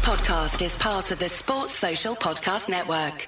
podcast is part of the Sports Social Podcast Network.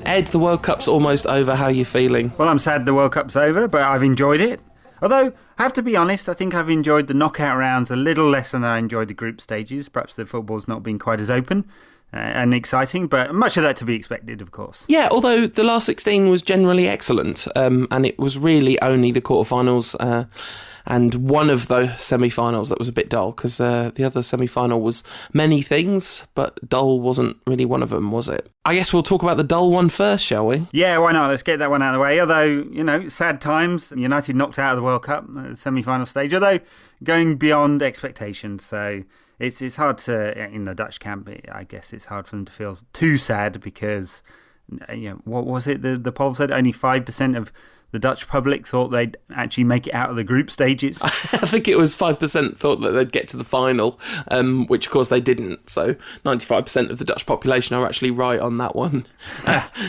Ed, the World Cup's almost over. How are you feeling? Well, I'm sad the World Cup's over, but I've enjoyed it. Although, I have to be honest, I think I've enjoyed the knockout rounds a little less than I enjoyed the group stages. Perhaps the football's not been quite as open and exciting, but much of that to be expected, of course. Yeah, although the last 16 was generally excellent, and it was really only the quarterfinals and one of the semi-finals that was a bit dull, because the other semi-final was many things, but dull wasn't really one of them, was it? I guess we'll talk about the dull one first, shall we? Yeah, why not? Let's get that one out of the way. Although, sad times. United knocked out of the World Cup at the semi-final stage, although going beyond expectations. So it's hard to, in the Dutch camp, I guess it's hard for them to feel too sad because, what was it? The poll said only 5% of the Dutch public thought they'd actually make it out of the group stages. I think it was 5% thought that they'd get to the final, which of course they didn't. So 95% of the Dutch population are actually right on that one.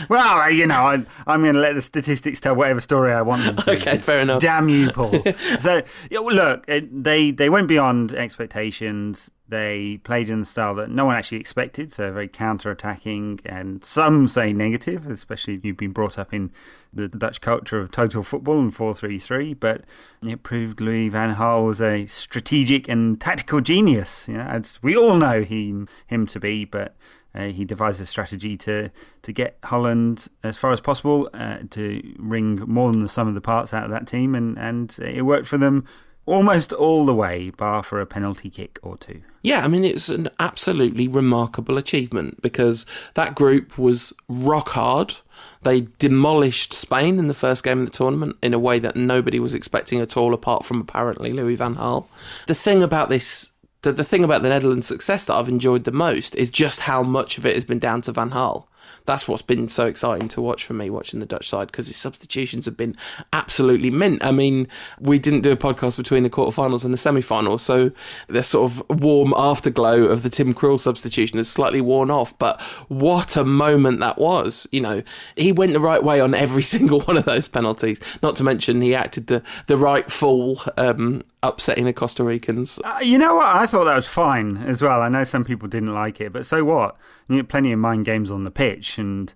Well, I'm going to let the statistics tell whatever story I want them to. Okay, fair enough. Damn you, Paul. So, look, they went beyond expectations. They played in the style that no one actually expected, so very counter-attacking, and some say negative, especially if you've been brought up in the Dutch culture of total football and 4-3-3, but it proved Louis van Gaal was a strategic and tactical genius, as we all know him to be, but he devised a strategy to get Holland as far as possible, to wring more than the sum of the parts out of that team, and it worked for them almost all the way, bar for a penalty kick or two. Yeah, I mean, it's an absolutely remarkable achievement because that group was rock hard. They demolished Spain in the first game of the tournament in a way that nobody was expecting at all, apart from apparently Louis van Gaal. The thing about the thing about the Netherlands' success that I've enjoyed the most is just how much of it has been down to Van Gaal. That's what's been so exciting to watch for me, watching the Dutch side, because his substitutions have been absolutely mint. I mean, we didn't do a podcast between the quarterfinals and the semi-final, so the sort of warm afterglow of the Tim Krul substitution has slightly worn off, but what a moment that was. He went the right way on every single one of those penalties, not to mention he acted the right fool, upsetting the Costa Ricans. You know what? I thought that was fine as well. I know some people didn't like it, but so what? You get plenty of mind games on the pitch and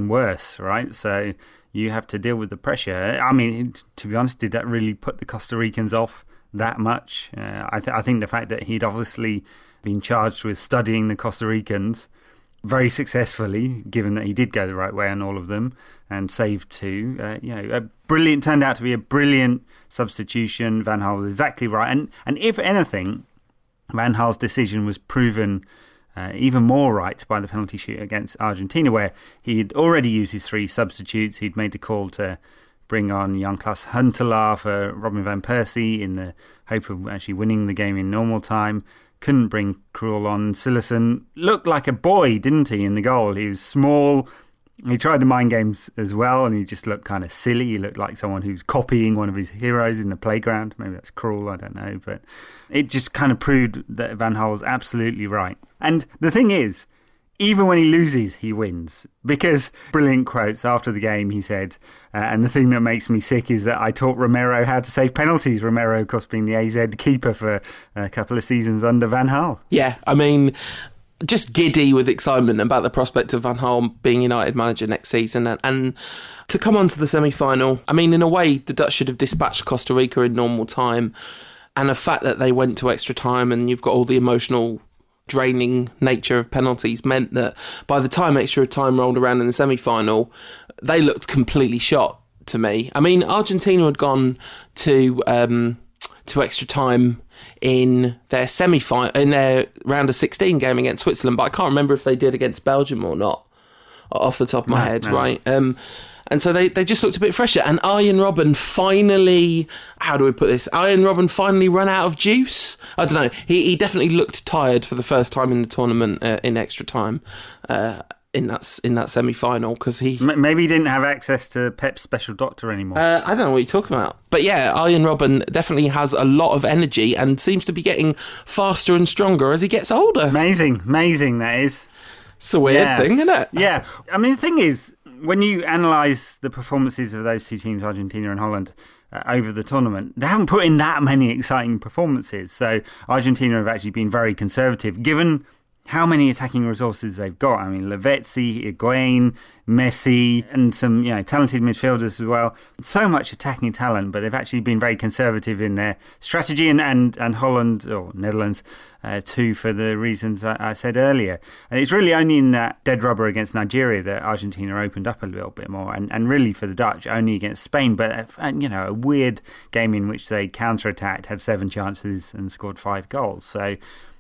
worse, right? So you have to deal with the pressure. I mean, to be honest, did that really put the Costa Ricans off that much? I think the fact that he'd obviously been charged with studying the Costa Ricans very successfully, given that he did go the right way on all of them and saved two. Turned out to be a brilliant substitution. Van Gaal was exactly right. And if anything, Van Gaal's decision was proven even more right by the penalty shoot against Argentina, where he'd already used his three substitutes. He'd made the call to bring on Jan-Klaas Huntelaar for Robin van Persie in the hope of actually winning the game in normal time. Couldn't bring Krul on. Silersen looked like a boy, didn't he, in the goal? He was small. He tried the mind games as well, and he just looked kind of silly. He looked like someone who's copying one of his heroes in the playground. Maybe that's Krul, I don't know. But it just kind of proved that Van Gaal was absolutely right. And the thing is, even when he loses, he wins. Because, brilliant quotes, after the game he said, and the thing that makes me sick is that I taught Romero how to save penalties. Romero, of course, being the AZ keeper for a couple of seasons under Van Gaal. Yeah, I mean, just giddy with excitement about the prospect of Van Gaal being United manager next season. And to come on to the semi-final, I mean, in a way, the Dutch should have dispatched Costa Rica in normal time. And the fact that they went to extra time and you've got all the emotional draining nature of penalties meant that by the time extra time rolled around in the semi-final, they looked completely shot to me. I mean, Argentina had gone to extra time in their semi-final, in their round of 16 game against Switzerland, but I can't remember if they did against Belgium or not, off the top of my head, no. Right? And so they just looked a bit fresher. And Arjen Robben finally, how do we put this? Arjen Robben finally ran out of juice. I don't know. He definitely looked tired for the first time in the tournament in extra time. In that semi-final, because maybe he didn't have access to Pep's special doctor anymore. I don't know what you're talking about, but yeah, Arjen Robben definitely has a lot of energy and seems to be getting faster and stronger as he gets older. Amazing that is. It's a weird thing, isn't it? Yeah, I mean the thing is, when you analyse the performances of those two teams, Argentina and Holland, over the tournament, they haven't put in that many exciting performances. So Argentina have actually been very conservative, given how many attacking resources they've got. I mean, Lavezzi, Higuain, Messi, and some talented midfielders as well. So much attacking talent, but they've actually been very conservative in their strategy, and Holland, or Netherlands, too, for the reasons I said earlier. And it's really only in that dead rubber against Nigeria that Argentina opened up a little bit more, and really for the Dutch, only against Spain, but a weird game in which they counter-attacked, had 7 chances and scored 5 goals. So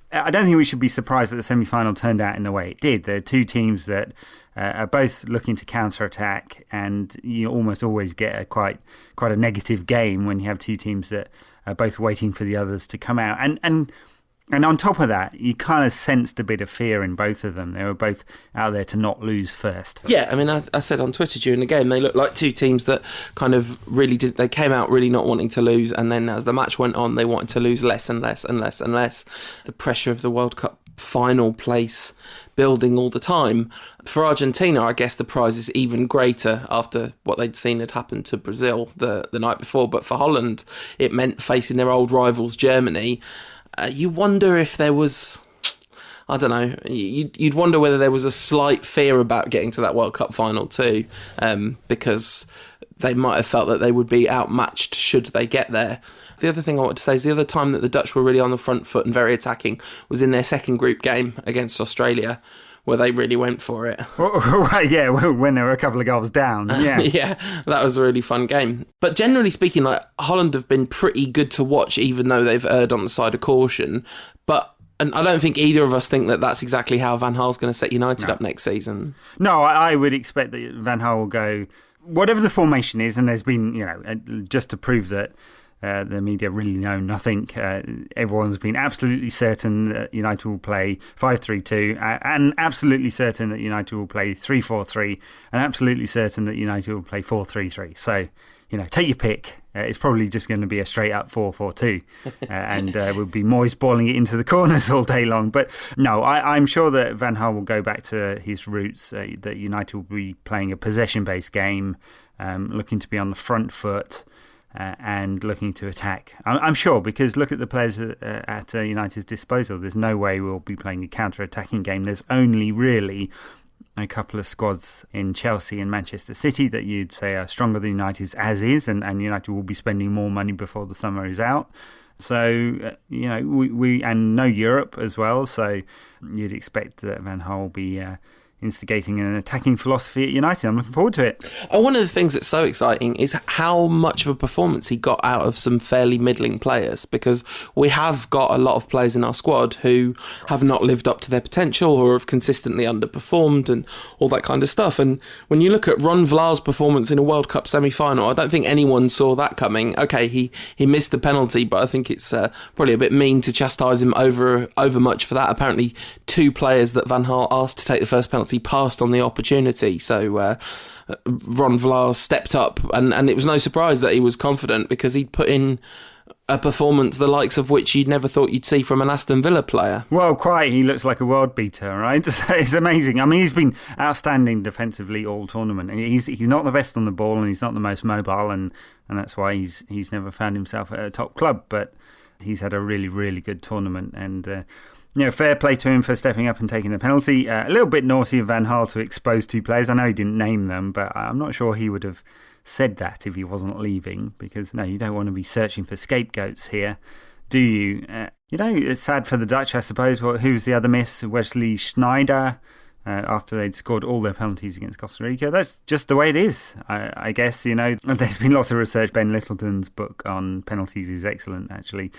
I don't think we should be surprised that the semi-final turned out in the way it did. There are two teams that are both looking to counter-attack, and you almost always get quite a negative game when you have two teams that are both waiting for the others to come out. And on top of that, you kind of sensed a bit of fear in both of them. They were both out there to not lose first. Yeah, I mean, I said on Twitter during the game, they looked like two teams that kind of really did. They came out really not wanting to lose, and then as the match went on, they wanted to lose less and less and less and less. The pressure of the World Cup final place building all the time. For Argentina, I guess the prize is even greater after what they'd seen had happened to Brazil the night before. But for Holland, it meant facing their old rivals, Germany. You wonder if there was, I don't know, you'd wonder whether there was a slight fear about getting to that World Cup final too, because they might have felt that they would be outmatched should they get there. The other thing I want to say is the other time that the Dutch were really on the front foot and very attacking was in their second group game against Australia, where they really went for it. Right, yeah, when there were a couple of goals down. Yeah, yeah, that was a really fun game. But generally speaking, Holland have been pretty good to watch, even though they've erred on the side of caution. And I don't think either of us think that that's exactly how Van Gaal's going to set United up next season. No, I would expect that Van Gaal will go whatever the formation is, and there's been, just to prove that the media really know nothing. Everyone's been absolutely certain that United will play 5-3-2, and absolutely certain that United will play 3-4-3, and absolutely certain that United will play 4-3-3. So, take your pick. It's probably just going to be a straight up 4-4-2, and we'll be Moyes balling it into the corners all day long. But no, I'm sure that Van Gaal will go back to his roots, that United will be playing a possession-based game, looking to be on the front foot, and looking to attack. I'm sure, because look at the players at United's disposal. There's no way we'll be playing a counter-attacking game. There's only really a couple of squads in Chelsea and Manchester City that you'd say are stronger than United's as is, and United will be spending more money before the summer is out. So, we and no Europe as well, so you'd expect that Van Gaal will be instigating an attacking philosophy at United. I'm looking forward to it. One of the things that's so exciting is how much of a performance he got out of some fairly middling players, because we have got a lot of players in our squad who have not lived up to their potential or have consistently underperformed and all that kind of stuff. And when you look at Ron Vlaar's performance in a World Cup semi-final, I don't think anyone saw that coming. Okay, he missed the penalty, but I think it's probably a bit mean to chastise him over much for that. Apparently 2 players that Van Gaal asked to take the first penalty passed on the opportunity, so Ron Vlaar stepped up, and it was no surprise that he was confident, because he'd put in a performance the likes of which you'd never thought you'd see from an Aston Villa player. Well, quite. He looks like a world beater, right? It's amazing. I mean, he's been outstanding defensively all tournament. He's not the best on the ball, and he's not the most mobile, and that's why he's never found himself at a top club, but he's had a really, really good tournament, and fair play to him for stepping up and taking the penalty. A little bit naughty of Van Gaal to expose 2 players. I know he didn't name them, but I'm not sure he would have said that if he wasn't leaving, because, no, you don't want to be searching for scapegoats here, do you? It's sad for the Dutch, I suppose. Who's the other miss? Wesley Sneijder, after they'd scored all their penalties against Costa Rica. That's just the way it is, I guess. There's been lots of research. Ben Littleton's book on penalties is excellent, actually.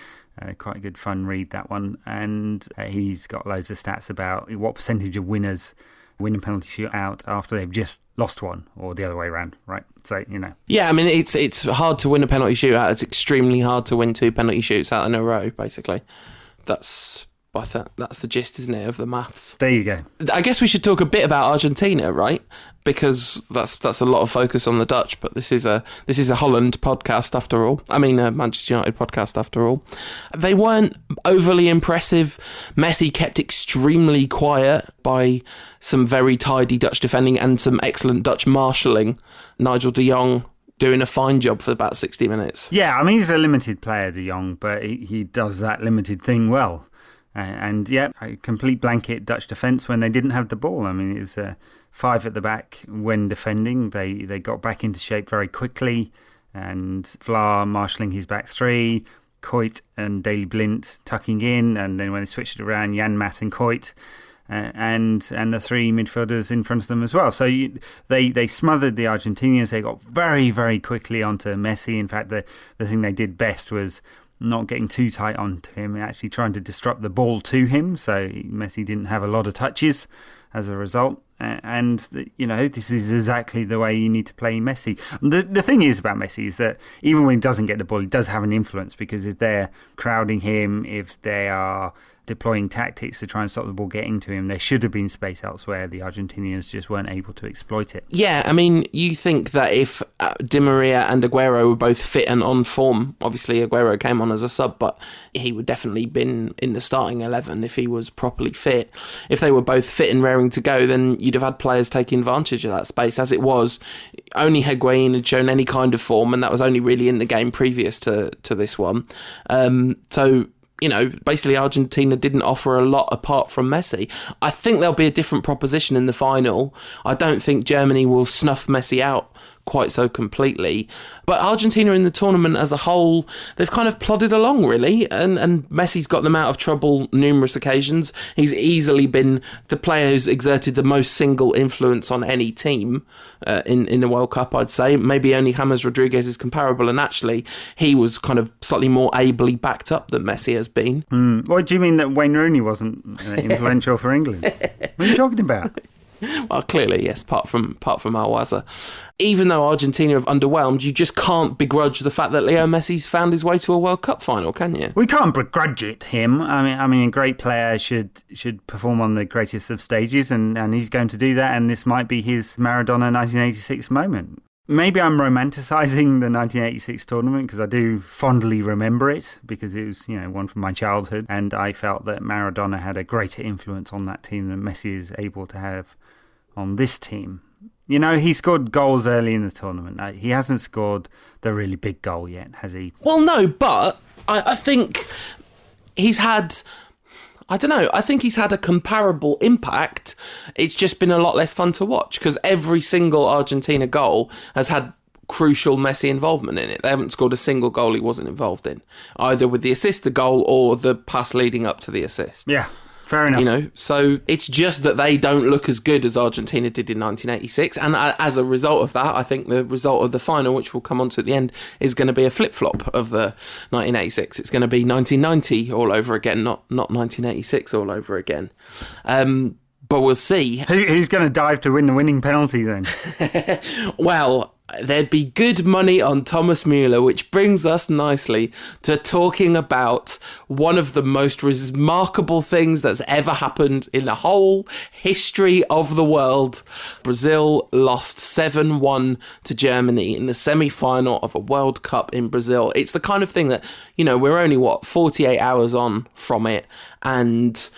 Quite a good fun read, that one. And he's got loads of stats about what percentage of winners win a penalty shootout after they've just lost one, or the other way around, right? So, Yeah, I mean, it's hard to win a penalty shootout. It's extremely hard to win 2 penalty shoots out in a row, basically. That's the gist, isn't it, of the maths? There you go. I guess we should talk a bit about Argentina, right? Because that's a lot of focus on the Dutch, but this is a Holland podcast after all. I mean, a Manchester United podcast after all. They weren't overly impressive. Messi kept extremely quiet by some very tidy Dutch defending and some excellent Dutch marshalling. Nigel de Jong doing a fine job for about 60 minutes. Yeah, I mean, he's a limited player, de Jong, but he does that limited thing well. And yeah, a complete blanket Dutch defence when they didn't have the ball. I mean, it was 5 at the back when defending. They got back into shape very quickly, and Vlaar marshalling his back 3, Kuyt and Daley Blind tucking in, and then when they switched it around, Jan Maat and Kuyt, and the 3 midfielders in front of them as well. So they smothered the Argentinians. They got very, very quickly onto Messi. In fact, the thing they did best was not getting too tight onto him, actually trying to disrupt the ball to him, so Messi didn't have a lot of touches as a result. And, this is exactly the way you need to play Messi. The thing is about Messi is that even when he doesn't get the ball, he does have an influence, because if they're crowding him, if they are deploying tactics to try and stop the ball getting to him, there should have been space elsewhere. The Argentinians just weren't able to exploit it. Yeah, I mean, you think that if Di Maria and Aguero were both fit and on form, obviously Aguero came on as a sub, but he would definitely been in the starting 11 if he was properly fit. If they were both fit and raring to go, then you'd have had players taking advantage of that space. As it was, only Higuain had shown any kind of form, and that was only really in the game previous to this one. Basically Argentina didn't offer a lot apart from Messi. I think there'll be a different proposition in the final. I don't think Germany will snuff Messi out quite so completely. But Argentina in the tournament as a whole, they've kind of plodded along, really, and Messi's got them out of trouble numerous occasions. He's easily been the player who's exerted the most single influence on any team in the World Cup, I'd say. Maybe only James Rodriguez is comparable, and actually he was kind of slightly more ably backed up than Messi has been. What do you mean that Wayne Rooney wasn't influential for England? What are you talking about? Well, clearly, yes, apart from Al-Wazza. Even though Argentina have underwhelmed, you just can't begrudge the fact that Leo Messi's found his way to a World Cup final, can you? We can't begrudge it him. I mean, a great player should perform on the greatest of stages, and he's going to do that, and this might be his Maradona 1986 moment. Maybe I'm romanticising the 1986 tournament because I do fondly remember it, because it was, one from my childhood, and I felt that Maradona had a greater influence on that team than Messi is able to have on this team. He scored goals early in the tournament. He hasn't scored the really big goal yet, has he? Well, no, but I think he's had... I don't know, I think he's had a comparable impact. It's just been a lot less fun to watch, because every single Argentina goal has had crucial Messi involvement in it. They haven't scored a single goal he wasn't involved in, either with the assist, the goal, or the pass leading up to the assist. Yeah. Fair enough. So it's just that they don't look as good as Argentina did in 1986. And as a result of that, I think the result of the final, which we'll come on to at the end, is going to be a flip-flop of the 1986. It's going to be 1990 all over again, not 1986 all over again. But we'll see. Who's going to dive to win the winning penalty then? Well, there'd be good money on Thomas Müller, which brings us nicely to talking about one of the most remarkable things that's ever happened in the whole history of the world. Brazil lost 7-1 to Germany in the semi-final of a World Cup in Brazil. It's the kind of thing that, we're only, 48 hours on from it, and...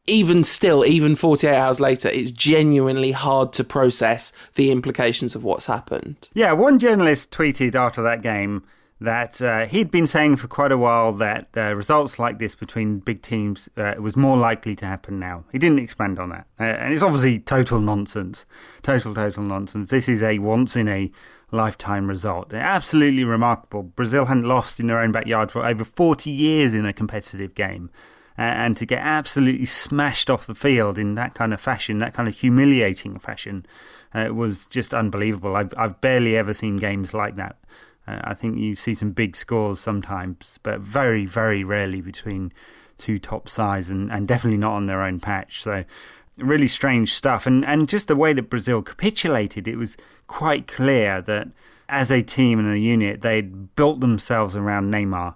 even 48 hours later, it's genuinely hard to process the implications of what's happened. Yeah, one journalist tweeted after that game that he'd been saying for quite a while that results like this between big teams was more likely to happen now. He didn't expand on that. And it's obviously total nonsense. Total nonsense. This is a once-in-a-lifetime result. Absolutely remarkable. Brazil hadn't lost in their own backyard for over 40 years in a competitive game. And to get absolutely smashed off the field in that kind of fashion, that kind of humiliating fashion, was just unbelievable. I've barely ever seen games like that. I think you see some big scores sometimes, but very, very rarely between two top sides, and definitely not on their own patch. So really strange stuff. And just the way that Brazil capitulated, it was quite clear that as a team and a unit, they'd built themselves around Neymar.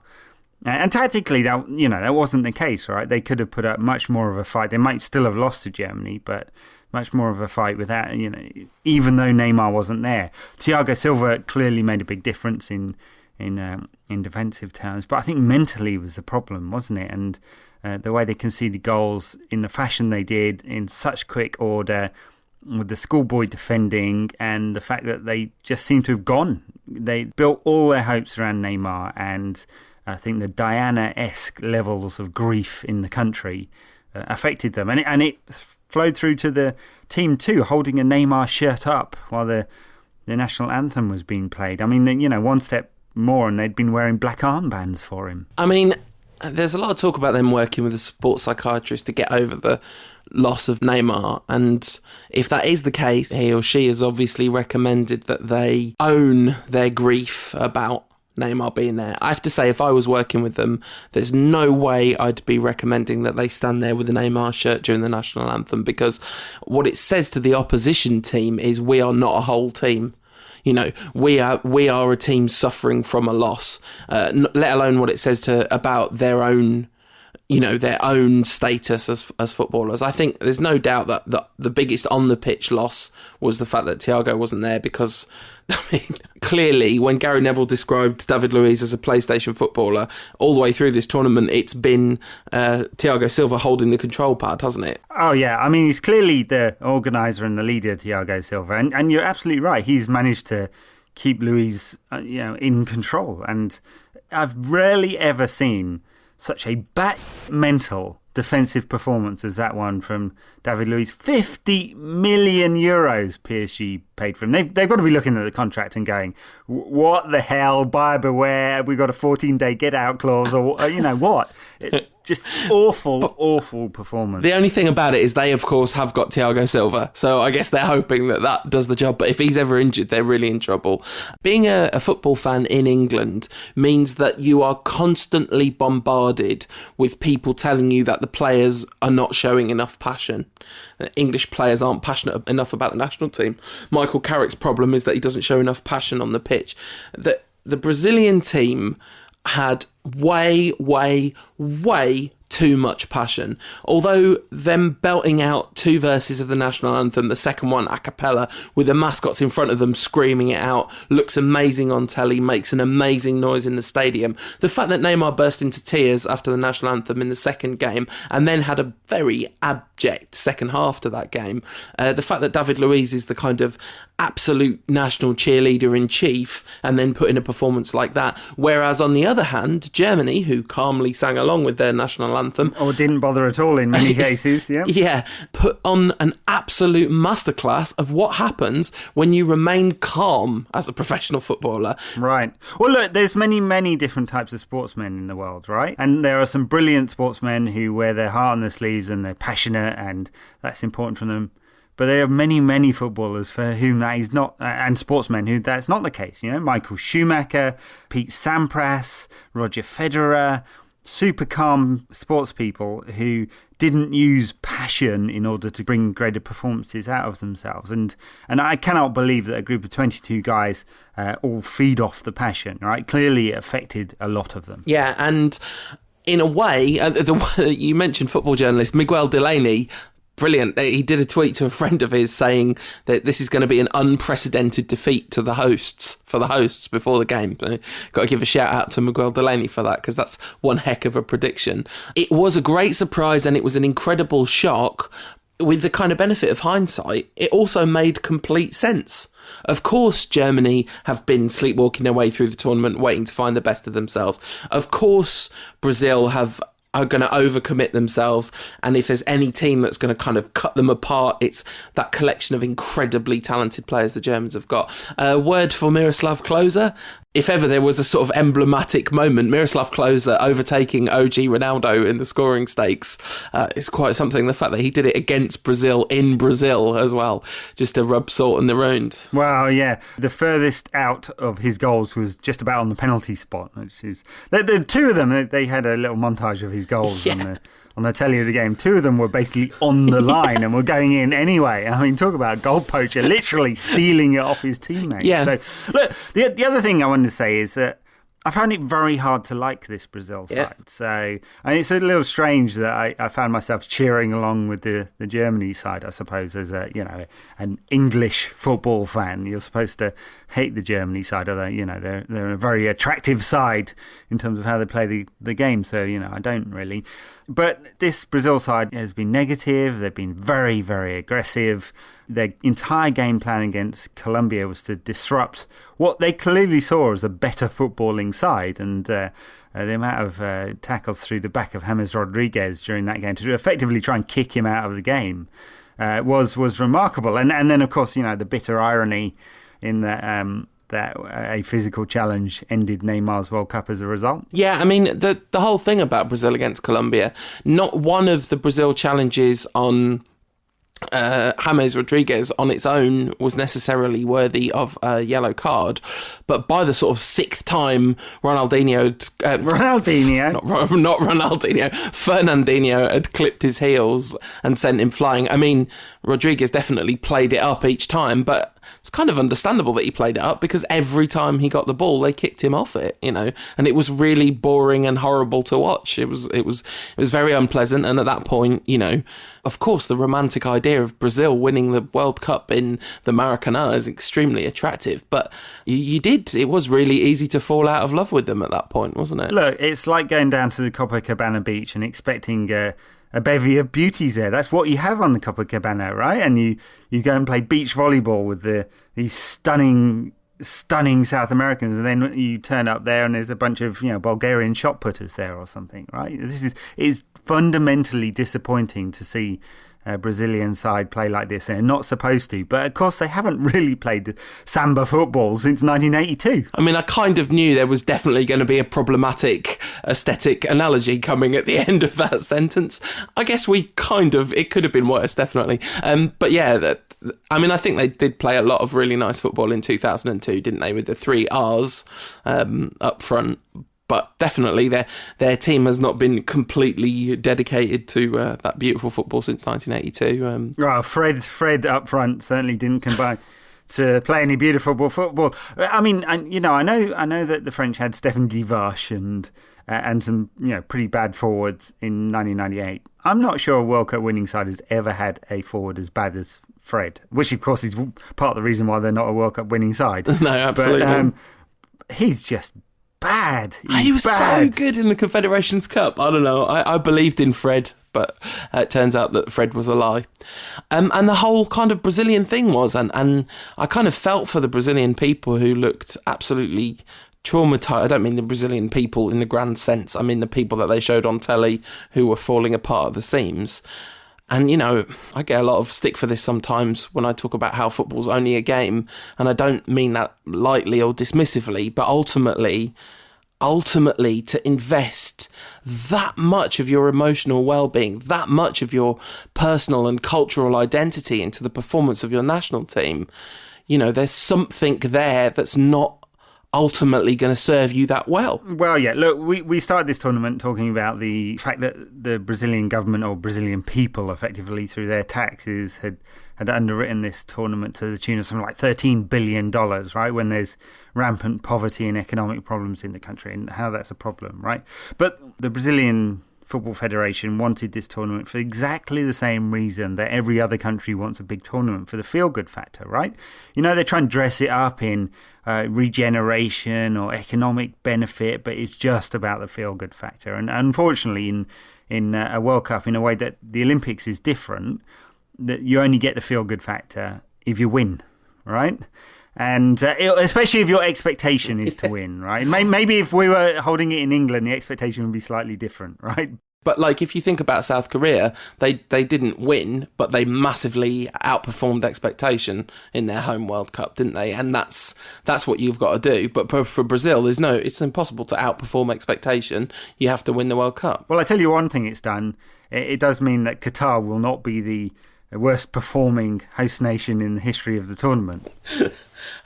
And tactically, that wasn't the case, right? They could have put up much more of a fight. They might still have lost to Germany, but much more of a fight without, even though Neymar wasn't there. Thiago Silva clearly made a big difference in defensive terms, but I think mentally was the problem, wasn't it? And the way they conceded goals in the fashion they did in such quick order, with the schoolboy defending, and the fact that they just seemed to have gone. They built all their hopes around Neymar, and I think the Diana-esque levels of grief in the country affected them. And it flowed through to the team too, holding a Neymar shirt up while the national anthem was being played. I mean, one step more and they'd been wearing black armbands for him. I mean, there's a lot of talk about them working with a sports psychiatrist to get over the loss of Neymar, and if that is the case, he or she has obviously recommended that they own their grief about Neymar being there. I have to say, if I was working with them, there's no way I'd be recommending that they stand there with a Neymar shirt during the national anthem, because what it says to the opposition team is we are not a whole team. We are a team suffering from a loss, let alone what it says about their own status as footballers. I think there's no doubt that the biggest on the pitch loss was the fact that Thiago wasn't there, because clearly when Gary Neville described David Luiz as a PlayStation footballer all the way through this tournament, it's been Thiago Silva holding the control pad, hasn't it? Oh yeah, I mean, he's clearly the organiser and the leader, Thiago Silva, and you're absolutely right. He's managed to keep Luiz in control, and I've rarely ever seen such a mental defensive performance as that one from David Luiz. 50 million euros PSG paid for him. They've got to be looking at the contract and going, what the hell, buyer beware, we've got a 14-day get-out clause, or what? Just awful performance. The only thing about it is they, of course, have got Thiago Silva, so I guess they're hoping that does the job, but if he's ever injured, they're really in trouble. Being a football fan in England means that you are constantly bombarded with people telling you that the players are not showing enough passion. English players aren't passionate enough about the national team. Michael Carrick's problem is that he doesn't show enough passion on the pitch. The Brazilian team had way too much passion. Although them belting out two verses of the national anthem, the second one a cappella, with the mascots in front of them screaming it out, looks amazing on telly, makes an amazing noise in the stadium. The fact that Neymar burst into tears after the national anthem in the second game, and then had a very abject second half to that game. The fact that David Luiz is the kind of absolute national cheerleader in chief, and then put in a performance like that. Whereas on the other hand, Germany, who calmly sang along with their national anthem, or didn't bother at all in many cases, put on an absolute masterclass of what happens when you remain calm as a professional footballer. Right. Well, look, there's many different types of sportsmen in the world, right? And there are some brilliant sportsmen who wear their heart on their sleeves and they're passionate, and that's important for them. But there are many footballers for whom that is not, and sportsmen who that's not the case. Michael Schumacher, Pete Sampras, Roger Federer, super calm sports people who didn't use passion in order to bring greater performances out of themselves. And I cannot believe that a group of 22 guys all feed off the passion, right? Clearly it affected a lot of them. Yeah, and in a way, you mentioned football journalist Miguel Delaney. Brilliant. He did a tweet to a friend of his saying that this is going to be an unprecedented defeat for the hosts before the game. Got to give a shout out to Miguel Delaney for that, because that's one heck of a prediction. It was a great surprise and it was an incredible shock. With the kind of benefit of hindsight, it also made complete sense. Of course, Germany have been sleepwalking their way through the tournament, waiting to find the best of themselves. Of course, Brazil are going to overcommit themselves, and if there's any team that's going to kind of cut them apart, it's that collection of incredibly talented players the Germans have got. A word for Miroslav Klose. If ever there was a sort of emblematic moment, Miroslav Klose overtaking OG Ronaldo in the scoring stakes is quite something. The fact that he did it against Brazil in Brazil as well, just to rub salt in the wound. Well, yeah, the furthest out of his goals was just about on the penalty spot, which is the two of them. They had a little montage of his goals on the telly of the game. Two of them were basically on the line and were going in anyway. I mean, talk about a goal poacher, literally stealing it off his teammates. Yeah. So, look, the other thing I wanted to say is that I found it very hard to like this Brazil side. Yeah. So, and it's a little strange that I found myself cheering along with the Germany side, I suppose, as an English football fan. You're supposed to hate the Germany side, although, they're a very attractive side in terms of how they play the game. So, I don't really. But this Brazil side has been negative. They've been very, very aggressive. Their entire game plan against Colombia was to disrupt what they clearly saw as a better footballing side. And the amount of tackles through the back of James Rodriguez during that game to effectively try and kick him out of the game was remarkable. And then, of course, the bitter irony in that a physical challenge ended Neymar's World Cup as a result. Yeah, I mean, the whole thing about Brazil against Colombia, not one of the Brazil challenges on James Rodriguez on its own was necessarily worthy of a yellow card, but by the sort of sixth time Fernandinho had clipped his heels and sent him flying. I mean, Rodriguez definitely played it up each time, but it's kind of understandable that he played it up because every time he got the ball, they kicked him off it, and it was really boring and horrible to watch. It was very unpleasant. And at that point, of course, the romantic idea of Brazil winning the World Cup in the Maracanã is extremely attractive. But it was really easy to fall out of love with them at that point, wasn't it? Look, it's like going down to the Copacabana beach and expecting a bevy of beauties there. That's what you have on the Copacabana, right? And you go and play beach volleyball with these stunning South Americans, and then you turn up there and there's a bunch of Bulgarian shot putters there or something, right? It's fundamentally disappointing to see a Brazilian side play like this. They're not supposed to, but of course they haven't really played samba football since 1982. I mean, I kind of knew there was definitely going to be a problematic aesthetic analogy coming at the end of that sentence. I guess it could have been worse, definitely. But yeah, I think they did play a lot of really nice football in 2002, didn't they, with the 3 R's up front. But definitely their team has not been completely dedicated to that beautiful football since 1982. Well, Fred up front certainly didn't combine to play any beautiful football. I mean, I know that the French had Stéphane Guivarc'h and some pretty bad forwards in 1998. I'm not sure a World Cup winning side has ever had a forward as bad as Fred, which of course is part of the reason why they're not a World Cup winning side. No, absolutely. But he's just bad. He was so good in the Confederations Cup. I don't know. I believed in Fred, but it turns out that Fred was a lie. And the whole kind of Brazilian thing was, and I kind of felt for the Brazilian people who looked absolutely traumatized. I don't mean the Brazilian people in the grand sense. I mean the people that they showed on telly who were falling apart at the seams. And, I get a lot of stick for this sometimes when I talk about how football's only a game. And I don't mean that lightly or dismissively, but ultimately to invest that much of your emotional well-being, that much of your personal and cultural identity into the performance of your national team, there's something there that's not ultimately going to serve you that well. Well, yeah, look, we started this tournament talking about the fact that the Brazilian government or Brazilian people effectively through their taxes had underwritten this tournament to the tune of something like $13 billion, right, when there's rampant poverty and economic problems in the country, and how that's a problem, right? But the Brazilian Football Federation wanted this tournament for exactly the same reason that every other country wants a big tournament, for the feel-good factor, right? They try and dress it up in regeneration or economic benefit, but it's just about the feel-good factor. And unfortunately, in a World Cup, in a way that the Olympics is different, that you only get the feel-good factor if you win, right? And especially if your expectation is to win, right? Maybe if we were holding it in England, the expectation would be slightly different, right? But if you think about South Korea, they didn't win, but they massively outperformed expectation in their home World Cup, didn't they? And that's what you've got to do. But for Brazil, it's impossible to outperform expectation. You have to win the World Cup. Well, I tell you one thing it's done. It does mean that Qatar will not be the worst performing host nation in the history of the tournament.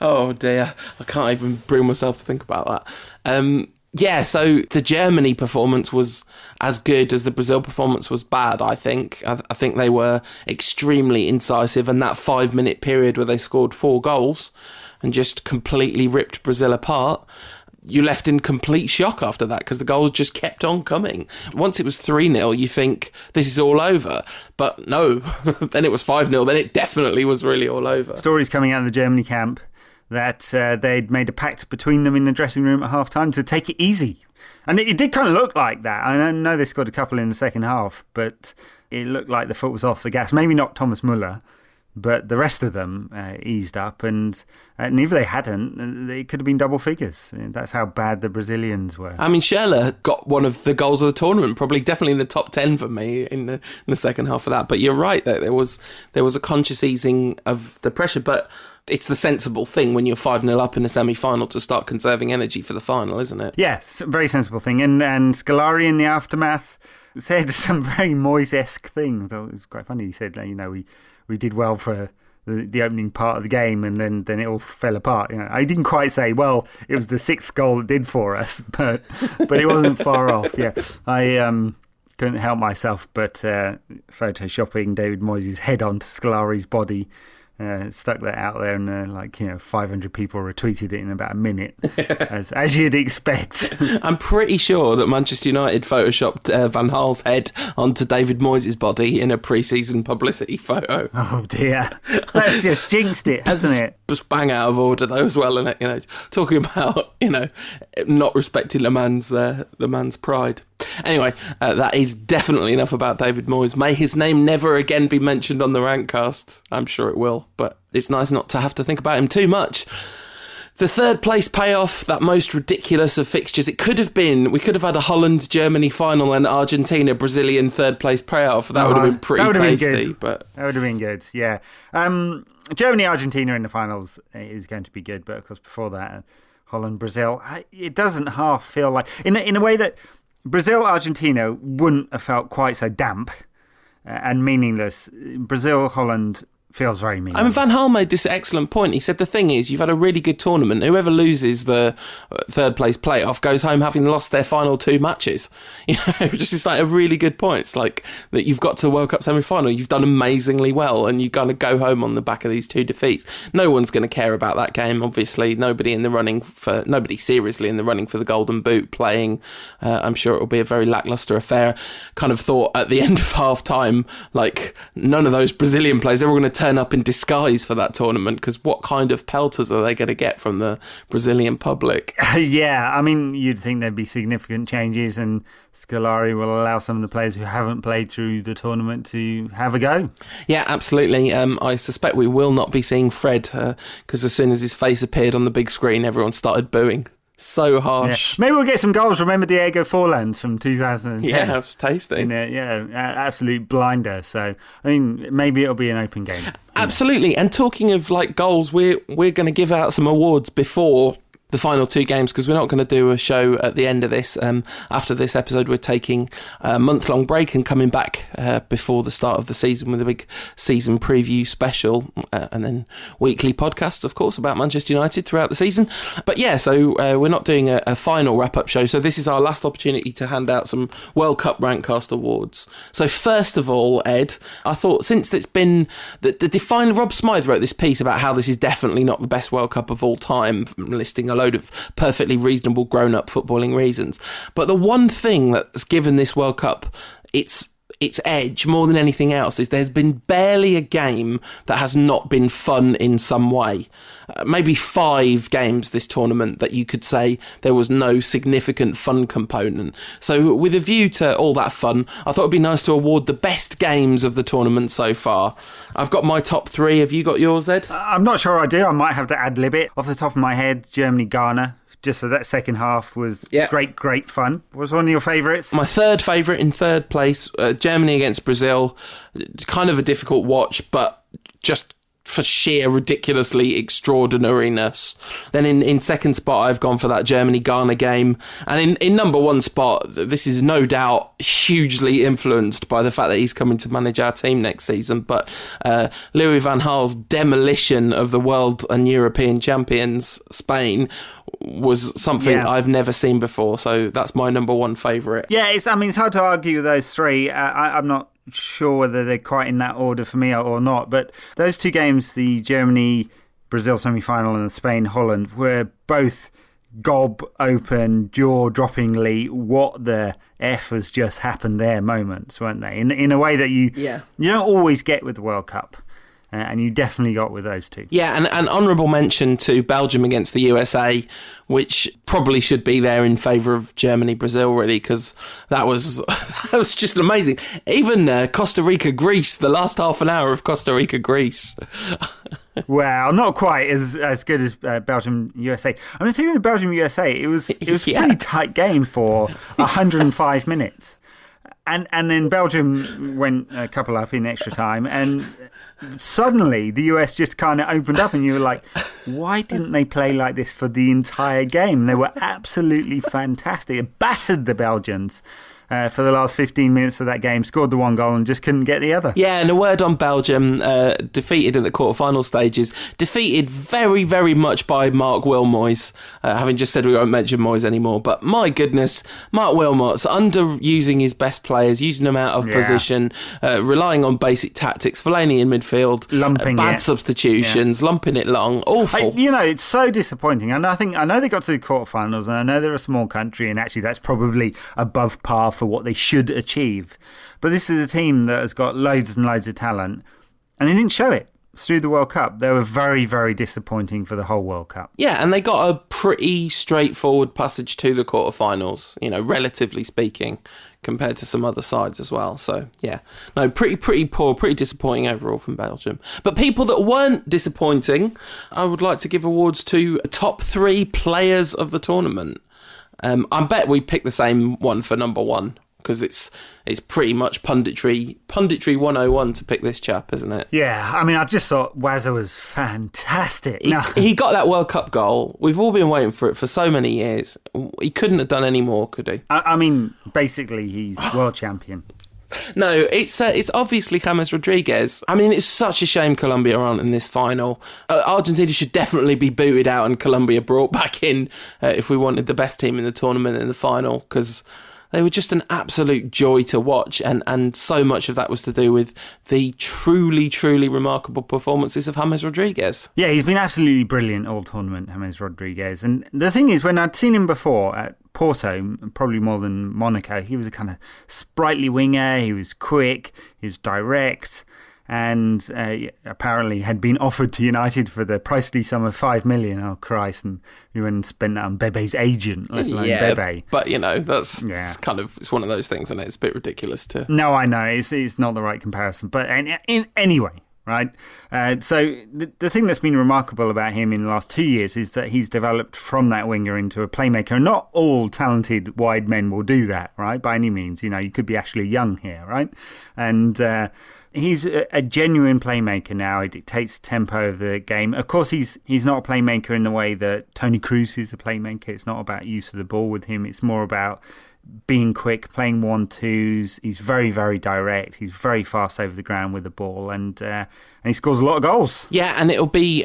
Oh dear, I can't even bring myself to think about that. Yeah, so the Germany performance was as good as the Brazil performance was bad, I think. I think they were extremely incisive, and that 5-minute period where they scored 4 goals and just completely ripped Brazil apart, you left in complete shock after that because the goals just kept on coming. Once it was 3-0, you think this is all over. But no, then it was 5-0, then it definitely was really all over. Stories coming out of the Germany camp that they'd made a pact between them in the dressing room at half-time to take it easy. And it did kind of look like that. I know they scored a couple in the second half, but it looked like the foot was off the gas. Maybe not Thomas Müller, but the rest of them eased up. And if they hadn't, it could have been double figures. That's how bad the Brazilians were. I mean, Schürrle got one of the goals of the tournament, probably definitely in the top 10 for me in the second half of that. But you're right, that there was a conscious easing of the pressure, but it's the sensible thing when you're 5-0 up in the semi-final to start conserving energy for the final, isn't it? Yes, very sensible thing. And Scolari in the aftermath said some very Moyes-esque things. It was quite funny. He said, we did well for the opening part of the game, and then it all fell apart. I didn't quite say, well, it was the 6th goal that did for us, but it wasn't far off. Yeah, I couldn't help myself but photoshopping David Moyes' head onto Scolari's body. Stuck that out there, and 500 people retweeted it in about a minute, as you'd expect. I'm pretty sure that Manchester United photoshopped Van Gaal's head onto David Moyes' body in a pre-season publicity photo. Oh dear, that's just jinxed it, hasn't it? Just bang out of order though as well, and talking about not respecting the man's pride. Anyway, that is definitely enough about David Moyes. May his name never again be mentioned on the Rantcast. I'm sure it will, but it's nice not to have to think about him too much. The 3rd place payoff, that most ridiculous of fixtures, we could have had a Holland-Germany final and Argentina-Brazilian 3rd place payoff. That would have been pretty tasty. But that would have been good, yeah. Germany-Argentina in the finals is going to be good, but of course before that, Holland-Brazil, it doesn't half feel like... In a way that Brazil-Argentina wouldn't have felt quite so damp and meaningless. Brazil-Holland feels very meaningless. I mean, Van Gaal made this excellent point. He said the thing is, you've had a really good tournament. Whoever loses the 3rd place playoff goes home having lost their final 2 matches. Just is like a really good point. It's like that you've got to the World Cup semi-final. You've done amazingly well, and you're going to go home on the back of these 2 defeats. No one's going to care about that game. Obviously, nobody seriously in the running for the Golden Boot playing. I'm sure it'll be a very lacklustre affair. Kind of thought at the end of half time, none of those Brazilian players, they were going to turn up in disguise for that tournament, because what kind of pelters are they going to get from the Brazilian public? Yeah, I mean, you'd think there'd be significant changes, and Scolari will allow some of the players who haven't played through the tournament to have a go. Yeah, absolutely. I suspect we will not be seeing Fred, because as soon as his face appeared on the big screen, everyone started booing. So harsh. Yeah. Maybe we'll get some goals. Remember Diego Forlan's from 2010? Yeah, it was tasty. Absolute blinder. So, I mean, maybe it'll be an open game. Absolutely. And talking of goals, we're going to give out some awards before the final 2 games, because we're not going to do a show at the end of this. After this episode, we're taking a month-long break and coming back before the start of the season with a big season preview special, and then weekly podcasts, of course, about Manchester United throughout the season. But yeah, so we're not doing a final wrap-up show, so this is our last opportunity to hand out some World Cup Rantcast awards. So first of all, Ed, I thought since it's been the defined, Rob Smythe wrote this piece about how this is definitely not the best World Cup of all time, listing a load of perfectly reasonable grown-up footballing reasons. But the one thing that's given this World Cup its edge more than anything else is there's been barely a game that has not been fun in some way. Maybe 5 games this tournament that you could say there was no significant fun component. So with a view to all that fun, I thought it'd be nice to award the best games of the tournament so far. I've got my top 3. Have you got yours, Ed? I'm not sure I do. I might have to ad-lib it. Off the top of my head, Germany-Ghana. Just so that second half was great fun. Was one of your favourites? My 3rd favourite in 3rd place, Germany against Brazil. Kind of a difficult watch, but just for sheer ridiculously extraordinariness. Then in second spot, I've gone for that Germany-Ghana game. And in number 1 spot, this is no doubt hugely influenced by the fact that he's coming to manage our team next season. But Louis van Gaal's demolition of the world and European champions, Spain, was something I've never seen before. So that's my number one favourite. Yeah, it's hard to argue with those three. I'm not sure whether they're quite in that order for me or not, but those two games, the Germany-Brazil semi-final and the Spain-Holland, were both gob open, jaw-droppingly, what the F has just happened there moments, weren't they? In a way that you don't always get with the World Cup. And you definitely got with those two. Yeah, and an honourable mention to Belgium against the USA, which probably should be there in favour of Germany-Brazil, really, because that was just amazing. Even Costa Rica-Greece, the last half an hour of Costa Rica-Greece. Well, not quite as good as Belgium-USA. I mean, the thing with Belgium-USA, it was a pretty tight game for 105 minutes. And then Belgium went a couple up in extra time, and suddenly the US just kind of opened up, and you were like, why didn't they play like this for the entire game? They were absolutely fantastic. It battered the Belgians for the last 15 minutes of that game, scored the one goal and just couldn't get the other. Yeah, and a word on Belgium, defeated in the quarter-final stages, defeated very, very much by Mark Wilmots, having just said we won't mention Moyes anymore, but my goodness, Mark Wilmots, underusing his best players, using them out of position, relying on basic tactics, Fellaini in midfield, bad substitutions, lumping it long, awful. It's so disappointing, and I know they got to the quarterfinals, and I know they're a small country, and actually that's probably above par for what they should achieve. But this is a team that has got loads and loads of talent, and they didn't show it through the World Cup. They were very, very disappointing for the whole World Cup. Yeah, and they got a pretty straightforward passage to the quarterfinals, relatively speaking, compared to some other sides as well. So, pretty poor, pretty disappointing overall from Belgium. But people that weren't disappointing, I would like to give awards to top 3 players of the tournament. I bet we picked the same one for number one, because it's pretty much punditry 101 to pick this chap, isn't it? Yeah, I mean, I just thought Wazza was fantastic. He got that World Cup goal. We've all been waiting for it for so many years. He couldn't have done any more, could he? I mean, basically, he's world champion. No, it's obviously James Rodriguez. I mean, it's such a shame Colombia aren't in this final. Argentina should definitely be booted out and Colombia brought back in if we wanted the best team in the tournament in the final, because they were just an absolute joy to watch, and so much of that was to do with the truly, truly remarkable performances of James Rodriguez. Yeah, he's been absolutely brilliant all tournament, James Rodriguez. And the thing is, when I'd seen him before at Porto, probably more than Monaco, he was a kind of sprightly winger, he was quick, he was direct, and apparently had been offered to United for the pricely sum of $5 million. Oh, Christ. And we went and spent that on Bebe's agent, let alone Bebe. But, it's kind of, it's one of those things, and it's a bit ridiculous to... No, I know, it's not the right comparison. But anyway, right? So the thing that's been remarkable about him in the last 2 years is that he's developed from that winger into a playmaker. And not all talented wide men will do that, right? By any means. You could be Ashley Young here, right? And... he's a genuine playmaker now. He dictates the tempo of the game. Of course, he's not a playmaker in the way that Toni Kroos is a playmaker. It's not about use of the ball with him. It's more about being quick, playing 1-2s. He's very, very direct. He's very fast over the ground with the ball, and he scores a lot of goals. Yeah, and it'll be...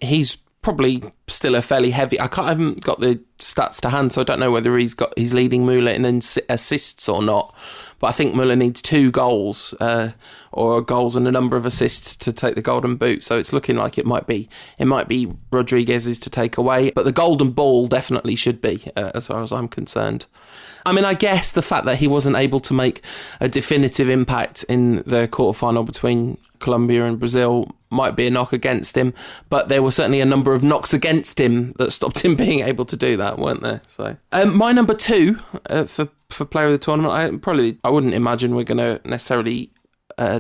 he's probably still a fairly heavy... I haven't got the stats to hand, so I don't know whether he's leading Müller in assists or not. But I think Müller needs 2 goals or goals and a number of assists to take the golden boot. So it's looking like it might be Rodriguez's to take away. But the golden ball definitely should be, as far as I'm concerned. I mean, I guess the fact that he wasn't able to make a definitive impact in the quarterfinal between Colombia and Brazil might be a knock against him, but there were certainly a number of knocks against him that stopped him being able to do that, weren't there? So my number 2 for player of the tournament, I wouldn't imagine we're going to necessarily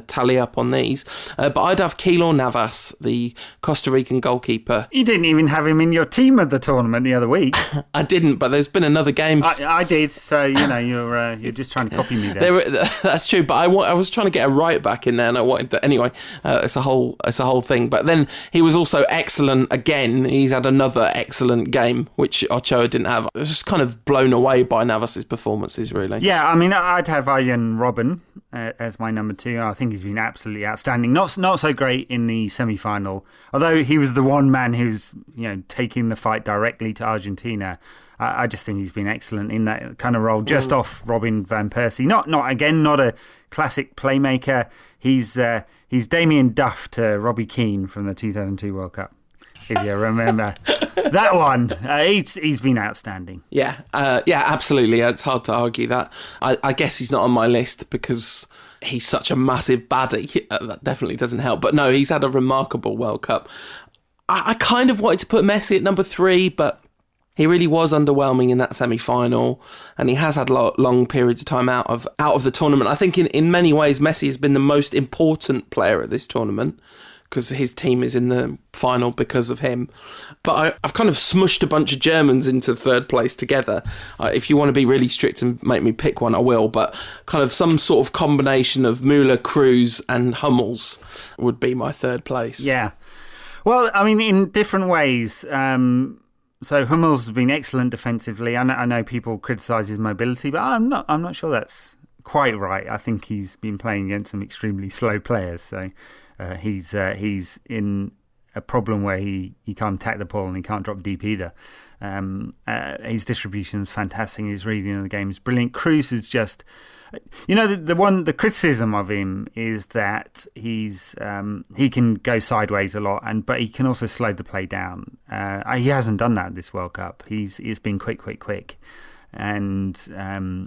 tally up on these, but I'd have Keylor Navas, the Costa Rican goalkeeper. You didn't even have him in your team of the tournament the other week. I didn't, but there's been another game. I did, so you're just trying to copy me there. That's true, but I was trying to get a right back in there, and I wanted that anyway. It's a whole thing. But then he was also excellent again. He's had another excellent game, which Ochoa didn't have. I was just kind of blown away by Navas's performances, really. Yeah, I mean, I'd have Arjen Robben as my number 2. I think he's been absolutely outstanding. Not so great in the semi-final, although he was the one man who's taking the fight directly to Argentina. I just think he's been excellent in that kind of role, just off Robin van Persie. Not a classic playmaker. He's Damien Duff to Robbie Keane from the 2002 World Cup, if you remember that one. He's been outstanding. Yeah, absolutely. It's hard to argue that. I guess he's not on my list because he's such a massive baddie. That definitely doesn't help. But no, he's had a remarkable World Cup. I kind of wanted to put Messi at number 3, but he really was underwhelming in that semi-final, and he has had long periods of time out of the tournament. I think in many ways Messi has been the most important player at this tournament because his team is in the final because of him. But I've kind of smushed a bunch of Germans into third place together. If you want to be really strict and make me pick one, I will, but kind of some sort of combination of Müller, Kroos and Hummels would be my third place. Yeah. Well, I mean, in different ways. So Hummels has been excellent defensively. I know people criticise his mobility, but I'm not sure that's quite right. I think he's been playing against some extremely slow players, so he's in a problem where he can't attack the ball and he can't drop deep either. His distribution is fantastic. His reading of the game is brilliant. Kroos is just, the criticism of him is that he can go sideways a lot, but he can also slow the play down. He hasn't done that this World Cup. He's been quick. And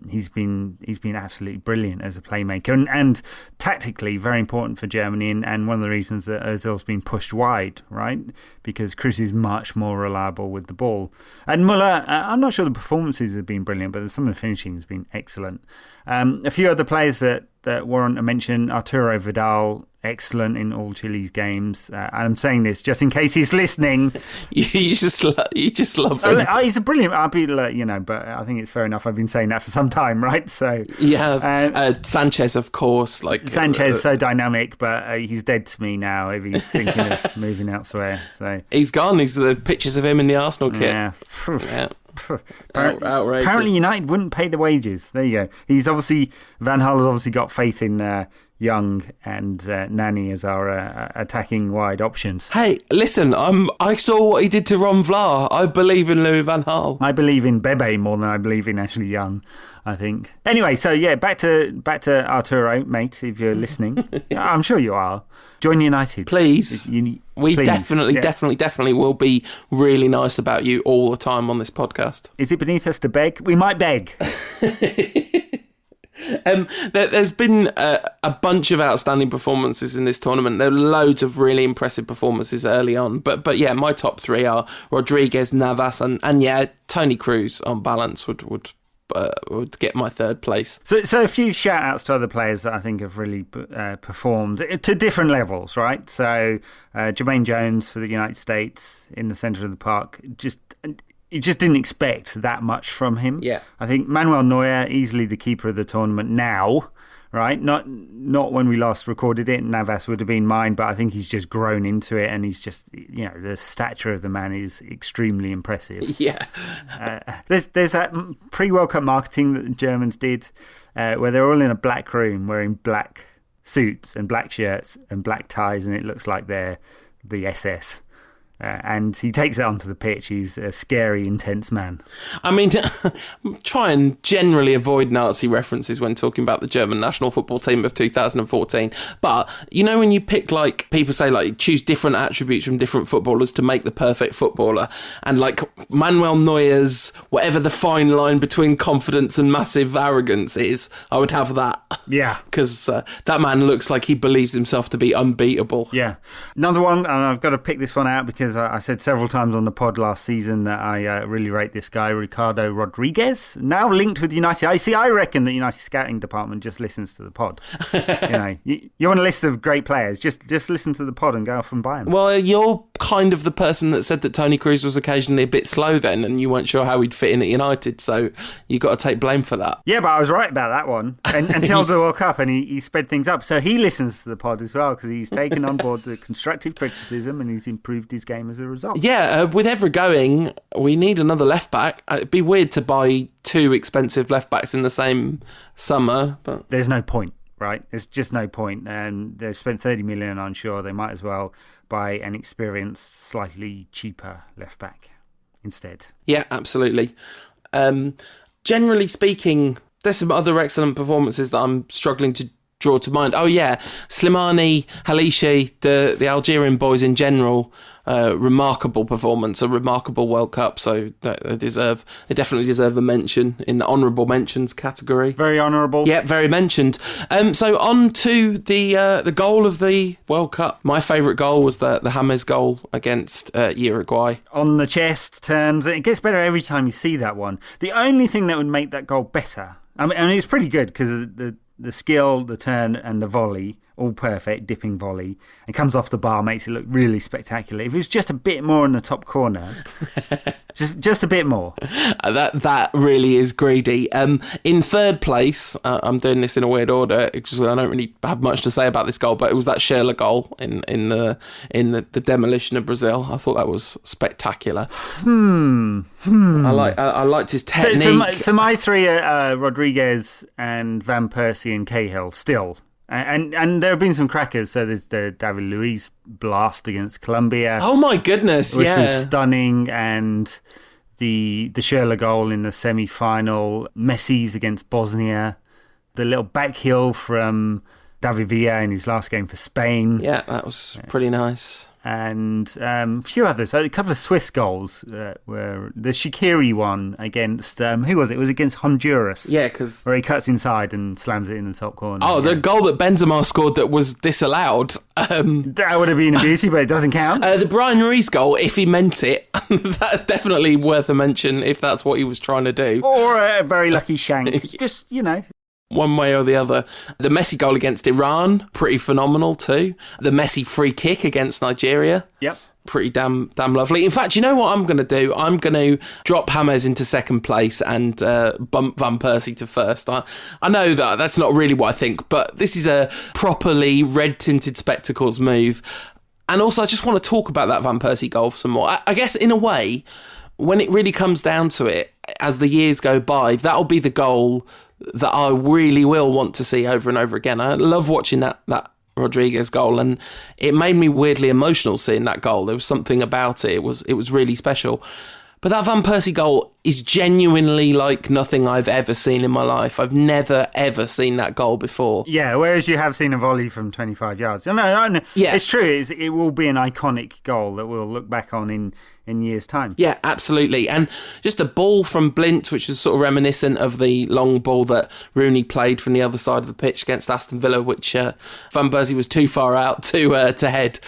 he's been absolutely brilliant as a playmaker and tactically very important for Germany, and one of the reasons that Ozil's been pushed wide, right? Because Kroos is much more reliable with the ball. And Müller, I'm not sure the performances have been brilliant, but some of the finishing has been excellent. A few other players that warrant a mention: Arturo Vidal, excellent in all Chile's games. And I'm saying this just in case he's listening. you just love him. He's a brilliant, but I think it's fair enough. I've been saying that for some time, right? So yeah, Sanchez, of course. Sanchez, so dynamic, but he's dead to me now if he's thinking of moving elsewhere. So he's gone. He's the pictures of him in the Arsenal kit. Yeah. Outrageous. Apparently United wouldn't pay the wages. There you go. Van Gaal has obviously got faith in Young and Nani as our attacking wide options. Hey, listen, I saw what he did to Ron Vlaar. I believe in Louis van Gaal. I believe in Bebe more than I believe in Ashley Young, I think. Anyway, so yeah, back to Arturo, mate, if you're listening. I'm sure you are. Join United. Please. We please. Definitely will be really nice about you all the time on this podcast. Is it beneath us to beg? We might beg. There's been a bunch of outstanding performances in this tournament. There are loads of really impressive performances early on. But yeah, my top 3 are Rodriguez, Navas, and Toni Kroos on balance would get my third place. So a few shout outs to other players that I think have really performed to different levels, right? So Jermaine Jones for the United States in the centre of the park, you just didn't expect that much from him. Yeah. I think Manuel Neuer, easily the keeper of the tournament now, right? Not when we last recorded it. Navas would have been mine, but I think he's just grown into it, and he's just, the stature of the man is extremely impressive. Yeah. There's that pre-World Cup marketing that the Germans did, where they're all in a black room wearing black suits and black shirts and black ties, and it looks like they're the SS. And he takes it onto the pitch. He's a scary, intense man. I mean, try and generally avoid Nazi references when talking about the German national football team of 2014. But, when you pick, people say, choose different attributes from different footballers to make the perfect footballer. And, Manuel Neuer's, whatever the fine line between confidence and massive arrogance is, I would have that. Yeah. Because that man looks like he believes himself to be unbeatable. Yeah. Another one, and I've got to pick this one out because I said several times on the pod last season that I really rate this guy, Ricardo Rodriguez, now linked with United. I reckon that United scouting department just listens to the pod. You want a list of great players, just listen to the pod and go off and buy them. Well, you're kind of the person that said that Toni Kroos was occasionally a bit slow then, and you weren't sure how he'd fit in at United, so you got to take blame for that. Yeah, but I was right about that one until the World Cup, and he sped things up. So he listens to the pod as well, because he's taken on board the constructive criticism and he's improved his game as a result. Yeah, with Evra going, we need another left back. It'd be weird to buy 2 expensive left backs in the same summer, but there's no point. right? There's just no point. And they've spent 30 million on Shaw. They might as well buy an experienced, slightly cheaper left back instead. Yeah, absolutely. Generally speaking, there's some other excellent performances that I'm struggling to draw to mind. Oh yeah, Slimani, Halishi, the Algerian boys in general, remarkable performance, a remarkable World Cup. So they definitely deserve a mention in the honourable mentions category. Very honourable. Yeah, very mentioned. So on to the goal of the World Cup. My favourite goal was the James goal against Uruguay. On the chest, turns. It gets better every time you see that one. The only thing that would make that goal better, I mean it's pretty good because the skill, the turn and the volley, all perfect, dipping volley, and comes off the bar, makes it look really spectacular. If it was just a bit more in the top corner, just a bit more. That really is greedy. In third place, I'm doing this in a weird order because I don't really have much to say about this goal, but it was that Schürrle goal in the demolition of Brazil. I thought that was spectacular. I liked his technique. So my three are Rodriguez and Van Persie and Cahill still. And there have been some crackers. So there's the David Luiz blast against Colombia. Oh my goodness, which was stunning. And the Schürrle goal in the semi-final. Messi's against Bosnia. The little back heel from David Villa in his last game for Spain. Yeah, that was pretty nice. And a few others. A couple of Swiss goals were the Shaqiri one against who was it? It was against Honduras. Yeah, because where he cuts inside and slams it in the top corner. Oh, the goal that Benzema scored that was disallowed. That would have been a beauty, but it doesn't count. The Brian Ruiz goal, if he meant it, that's definitely worth a mention if that's what he was trying to do. Or a very lucky shank. Just, one way or the other. The Messi goal against Iran, pretty phenomenal too. The Messi free kick against Nigeria. Yep. Pretty damn lovely. In fact, you know what I'm going to do? I'm going to drop James into second place and bump Van Persie to first. I know that's not really what I think, but this is a properly red-tinted spectacles move. And also, I just want to talk about that Van Persie goal some more. I guess, in a way, when it really comes down to it, as the years go by, that'll be the goal that I really will want to see over and over again. I love watching that Rodriguez goal, and it made me weirdly emotional seeing that goal. There was something about it. It was really special. But that Van Persie goal is genuinely like nothing I've ever seen in my life. I've never, ever seen that goal before. Yeah, whereas you have seen a volley from 25 yards. No. Yeah. It's true. It will be an iconic goal that we'll look back on in years' time. Yeah, absolutely. And just a ball from Blint, which is sort of reminiscent of the long ball that Rooney played from the other side of the pitch against Aston Villa, which Van Persie was too far out to head.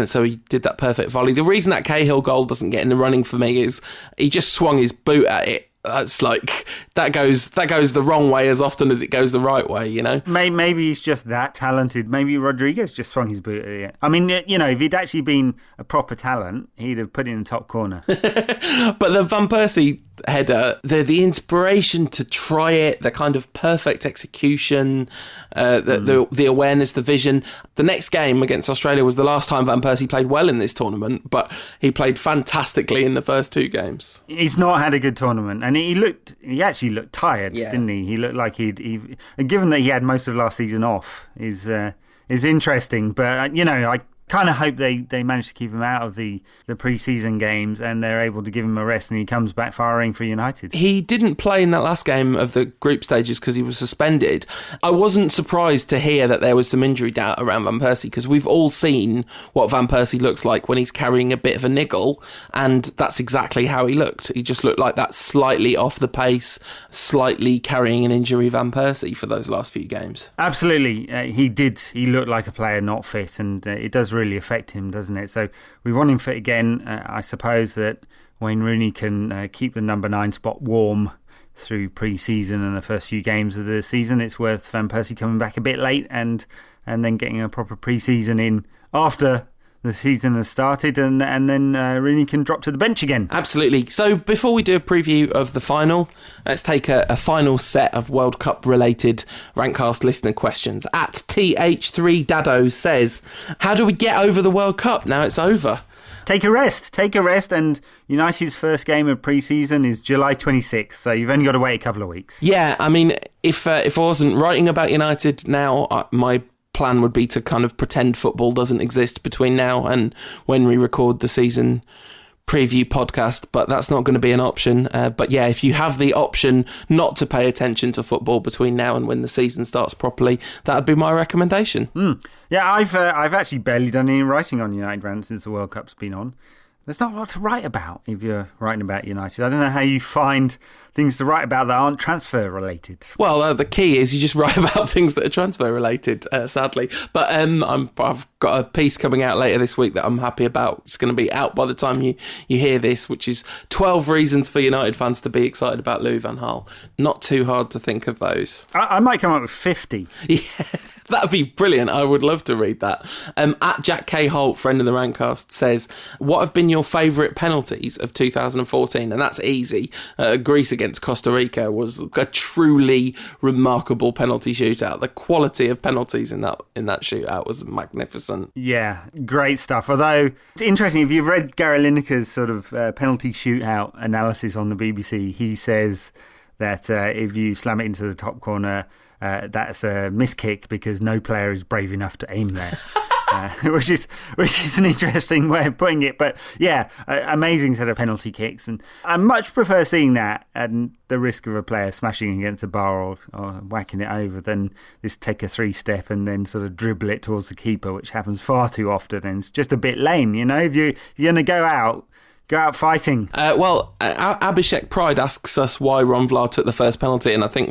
So he did that perfect volley. The reason that Cahill goal doesn't get in the running for me is he just swung his boot at it. That's like that goes the wrong way as often as it goes the right way, Maybe he's just that talented. Maybe Rodriguez just swung his boot at it. I mean, if he'd actually been a proper talent, he'd have put it in the top corner. But the Van Persie header, the inspiration to try it, the kind of perfect execution, the awareness, the vision. The next game against Australia was the last time Van Persie played well in this tournament, but he played fantastically in the first two games. He's not had a good tournament, and he actually looked tired, didn't he? He looked like he given that he had most of last season off, is interesting. But I kind of hope they manage to keep him out of the pre-season games and they're able to give him a rest and he comes back firing for United. He didn't play in that last game of the group stages because he was suspended. I wasn't surprised to hear that there was some injury doubt around Van Persie because we've all seen what Van Persie looks like when he's carrying a bit of a niggle, and that's exactly how he looked. He just looked like that slightly off the pace, slightly carrying an injury Van Persie for those last few games. Absolutely. He did. He looked like a player not fit, and it does really affect him, doesn't it? So we want him fit again. I suppose that Wayne Rooney can keep the number 9 spot warm through pre-season and the first few games of the season. It's worth Van Persie coming back a bit late and then getting a proper pre-season in after the season has started, and then Rooney can drop to the bench again. Absolutely. So before we do a preview of the final, let's take a final set of World Cup related Rankcast listener questions. At TH3Dado says, how do we get over the World Cup now it's over? Take a rest, and United's first game of pre-season is July 26th, so you've only got to wait a couple of weeks. Yeah, I mean, if I wasn't writing about United now, my plan would be to kind of pretend football doesn't exist between now and when we record the season preview podcast, but that's not going to be an option. But yeah, if you have the option not to pay attention to football between now and when the season starts properly, that would be my recommendation. Yeah, I've actually barely done any writing on United Rant since the World Cup's been on. There's not a lot to write about if you're writing about United. I don't know how you find things to write about that aren't transfer related. Well, the key is you just write about things that are transfer related, sadly. But I've got a piece coming out later this week that I'm happy about. It's going to be out by the time you hear this, which is 12 reasons for United fans to be excited about Louis van Gaal. Not too hard to think of those. I might come up with 50. Yeah. That'd be brilliant. I would love to read that. At Jack K. Holt, friend of the Rantcast, says, what have been your favourite penalties of 2014? And that's easy. Greece against Costa Rica was a truly remarkable penalty shootout. The quality of penalties in that shootout was magnificent. Yeah, great stuff. Although, it's interesting, if you've read Gary Lineker's sort of penalty shootout analysis on the BBC, he says that if you slam it into the top corner, that's a miss kick because no player is brave enough to aim there, which is an interesting way of putting it. But yeah, amazing set of penalty kicks, and I much prefer seeing that and the risk of a player smashing against a bar or whacking it over than this take a 3-step and then sort of dribble it towards the keeper, which happens far too often, and it's just a bit lame. If you're going to go out fighting. Abhishek Pride asks us why Ron Vlaar took the first penalty, and I think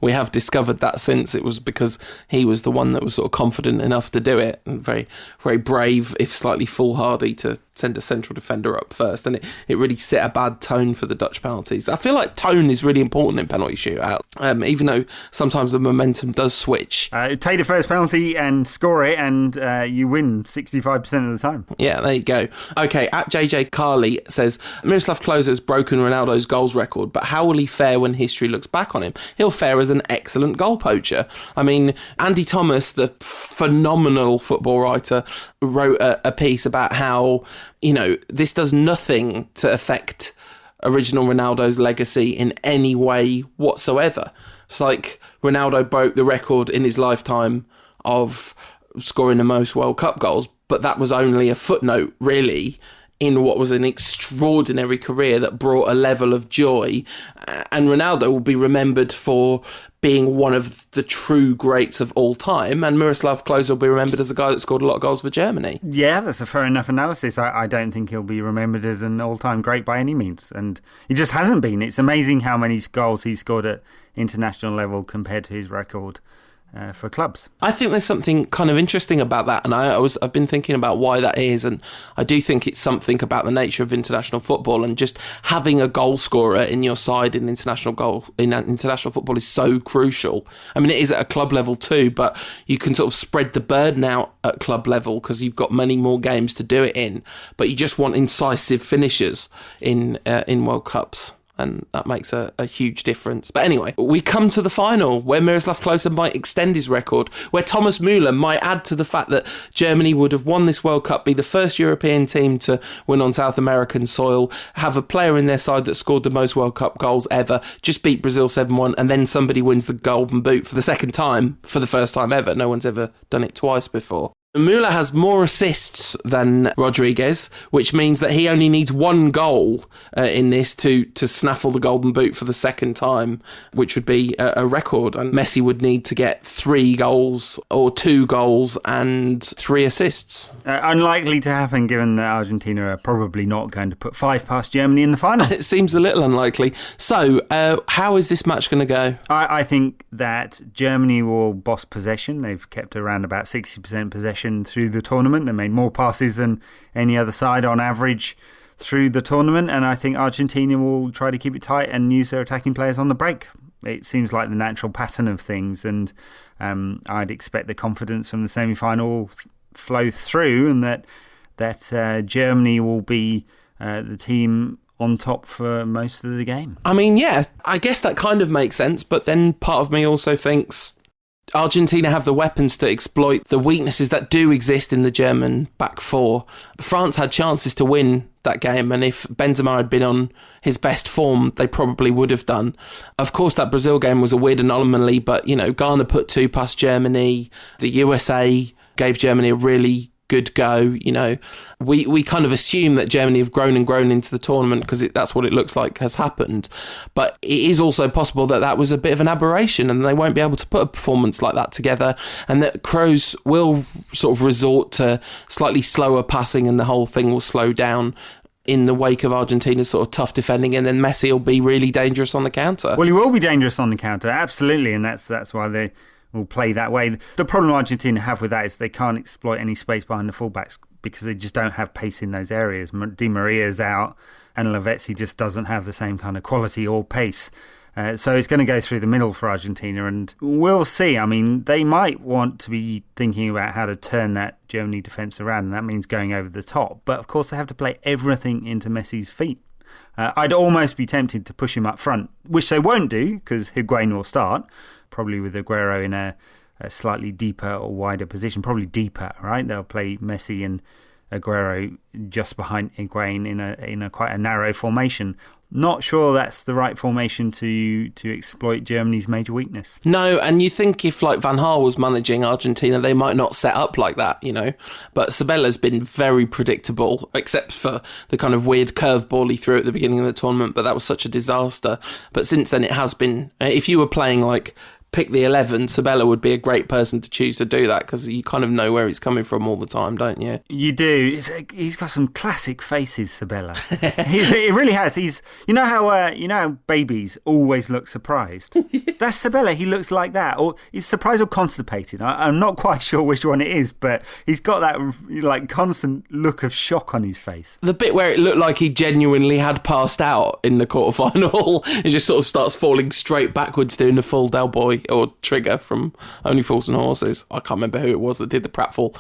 we have discovered that since. It was because he was the one that was sort of confident enough to do it, and very, very brave, if slightly foolhardy, to send a central defender up first, and it really set a bad tone for the Dutch penalties. I feel like tone is really important in penalty shootout, even though sometimes the momentum does switch. Take the first penalty and score it, and you win 65% of the time. Yeah, there you go. Okay, at JJ Carly says, Miroslav Klose has broken Ronaldo's goals record, but how will he fare when history looks back on him? He'll fare as an excellent goal poacher. I mean, Andy Thomas, the phenomenal football writer, wrote a piece about how, this does nothing to affect original Ronaldo's legacy in any way whatsoever. It's like Ronaldo broke the record in his lifetime of scoring the most World Cup goals, but that was only a footnote, really, in what was an extraordinary career that brought a level of joy. And Ronaldo will be remembered for being one of the true greats of all time, and Miroslav Klose will be remembered as a guy that scored a lot of goals for Germany. Yeah, that's a fair enough analysis. I don't think he'll be remembered as an all-time great by any means, and he just hasn't been. It's amazing how many goals he scored at international level compared to his record for clubs. I think there's something kind of interesting about that, and I've been thinking about why that is, and I do think it's something about the nature of international football, and just having a goal scorer in your side in international football is so crucial. I mean, it is at a club level too, but you can sort of spread the burden out at club level because you've got many more games to do it in, but you just want incisive finishers in World Cups. And that makes a huge difference. But anyway, we come to the final, where Miroslav Klose might extend his record, where Thomas Müller might add to the fact that Germany would have won this World Cup, be the first European team to win on South American soil, have a player in their side that scored the most World Cup goals ever, just beat Brazil 7-1, and then somebody wins the Golden Boot for the second time, for the first time ever. No one's ever done it twice before. Müller has more assists than Rodriguez, which means that he only needs one goal in this to snaffle the Golden Boot for the second time, which would be a record. And Messi would need to get 3 goals or 2 goals and 3 assists. Unlikely to happen, given that Argentina are probably not going to put 5 past Germany in the final. It seems a little unlikely. So, how is this match going to go? I think that Germany will boss possession. They've kept around about 60% possession through the tournament. They made more passes than any other side on average through the tournament, and I think Argentina will try to keep it tight and use their attacking players on the break. It seems like the natural pattern of things, and I'd expect the confidence from the semi-final flow through, and that Germany will be the team on top for most of the game. I mean, yeah, I guess that kind of makes sense, but then part of me also thinks Argentina have the weapons to exploit the weaknesses that do exist in the German back four. France had chances to win that game, and if Benzema had been on his best form, they probably would have done. Of course, that Brazil game was a weird anomaly, but, Ghana put 2 past Germany. The USA gave Germany a really good go. We kind of assume that Germany have grown and grown into the tournament because that's what it looks like has happened. But it is also possible that was a bit of an aberration and they won't be able to put a performance like that together, and that Kroos will sort of resort to slightly slower passing and the whole thing will slow down in the wake of Argentina's sort of tough defending, and then Messi will be really dangerous on the counter. Well, he will be dangerous on the counter, absolutely, and that's why they will play that way. The problem Argentina have with that is they can't exploit any space behind the fullbacks because they just don't have pace in those areas. Di Maria's out and Lavezzi just doesn't have the same kind of quality or pace. So it's going to go through the middle for Argentina, and we'll see. I mean, they might want to be thinking about how to turn that Germany defence around, and that means going over the top. But of course, they have to play everything into Messi's feet. I'd almost be tempted to push him up front, which they won't do because Higuain will start, probably with Aguero in a slightly deeper or wider position, probably deeper, right? They'll play Messi and Aguero just behind Higuain in a quite a narrow formation. Not sure that's the right formation to exploit Germany's major weakness. No, and you think if like Van Gaal was managing Argentina, they might not set up like that, But Sabella's been very predictable, except for the kind of weird curveball he threw at the beginning of the tournament, but that was such a disaster. But since then it has been, if you were playing like pick the 11, Sabella would be a great person to choose to do that because you kind of know where he's coming from all the time, don't you? You do. He's got some classic faces, Sabella. He really has. You know how babies always look surprised. That's Sabella. He looks like that, or he's surprised or constipated. I'm not quite sure which one it is, but he's got that like constant look of shock on his face. The bit where it looked like he genuinely had passed out in the quarterfinal, it just sort of starts falling straight backwards doing the full Del Boy or Trigger from Only Fools and Horses. I can't remember who it was that did the pratfall.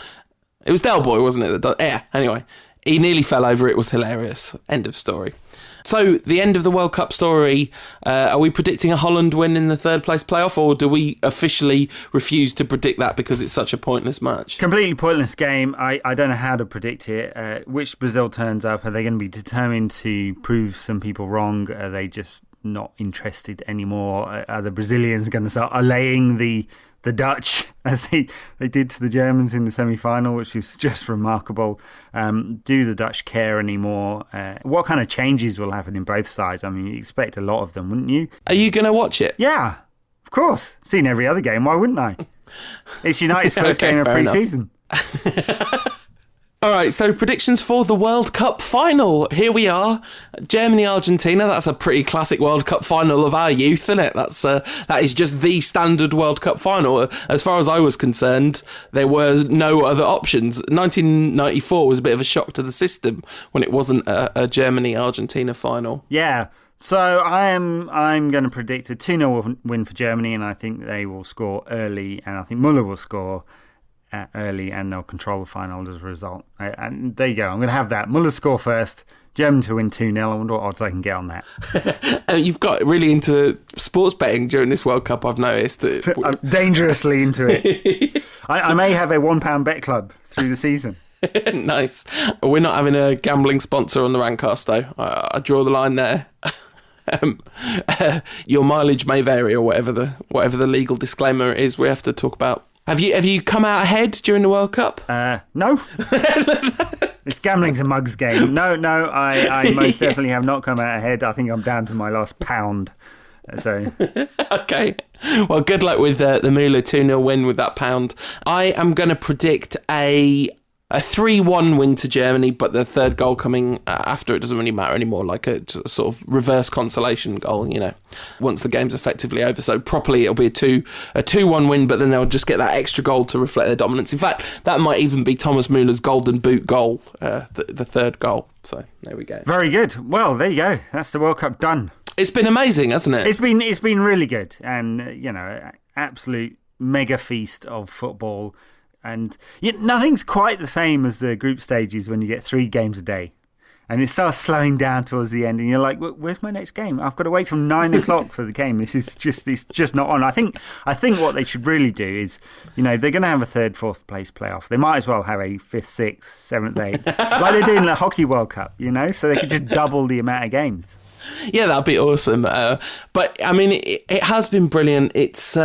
It was Del Boy, wasn't it? Yeah, anyway. He nearly fell over. It was hilarious. End of story. So, the end of the World Cup story. Are we predicting a Holland win in the third place playoff, or do we officially refuse to predict that because it's such a pointless match? Completely pointless game. I don't know how to predict it. Which Brazil turns up? Are they going to be determined to prove some people wrong? Are they just not interested anymore? Are the Brazilians going to start allaying the Dutch as they did to the Germans in the semi-final, which was just remarkable? Do the Dutch care anymore? What kind of changes will happen in both sides? I mean, you expect a lot of them, wouldn't you? Are you going to watch it? Yeah, of course. Seen every other game. Why wouldn't I? It's United's first game of pre-season. All right, so predictions for the World Cup final. Here we are, Germany-Argentina. That's a pretty classic World Cup final of our youth, isn't it? That is just the standard World Cup final. As far as I was concerned, there was no other options. 1994 was a bit of a shock to the system when it wasn't a Germany-Argentina final. Yeah. So I'm going to predict a 2-0 win for Germany, and I think they will score early, and I think Müller will score early, and they'll control the final as a result. And there you go. I'm going to have that. Müller score first, Germany to win 2-0. I wonder what odds I can get on that. You've got really into sports betting during this World Cup, I've noticed. I'm dangerously into it. I may have a £1 bet club through the season. Nice. We're not having a gambling sponsor on the Rancast, though. I draw the line there. Your mileage may vary, or whatever the legal disclaimer is we have to talk about. Have you come out ahead during the World Cup? No. It's gambling's a mug's game. No, I most definitely have not come out ahead. I think I'm down to my last pound. So okay. Well, good luck with the Müller 2-0 win with that pound. I am going to predict a 3-1 win to Germany, but the third goal coming after it doesn't really matter anymore, like a sort of reverse consolation goal, once the game's effectively over. So properly it'll be a 2-1 win, but then they'll just get that extra goal to reflect their dominance. In fact, that might even be Thomas Müller's golden boot goal, the third goal. So there we go. Very good. Well, there you go. That's the World Cup done. It's been amazing, hasn't it? It's been really good, and absolute mega feast of football. And nothing's quite the same as the group stages when you get 3 games a day. And it starts slowing down towards the end, and you're like, "Where's my next game? I've got to wait till 9 o'clock for the game. It's just not on." I think what they should really do is, if they're going to have a 3rd, 4th place playoff, they might as well have a 5th, 6th, 7th, 8th, like they do in the Hockey World Cup. So they could just double the amount of games. Yeah, that'd be awesome. But I mean, it has been brilliant. It's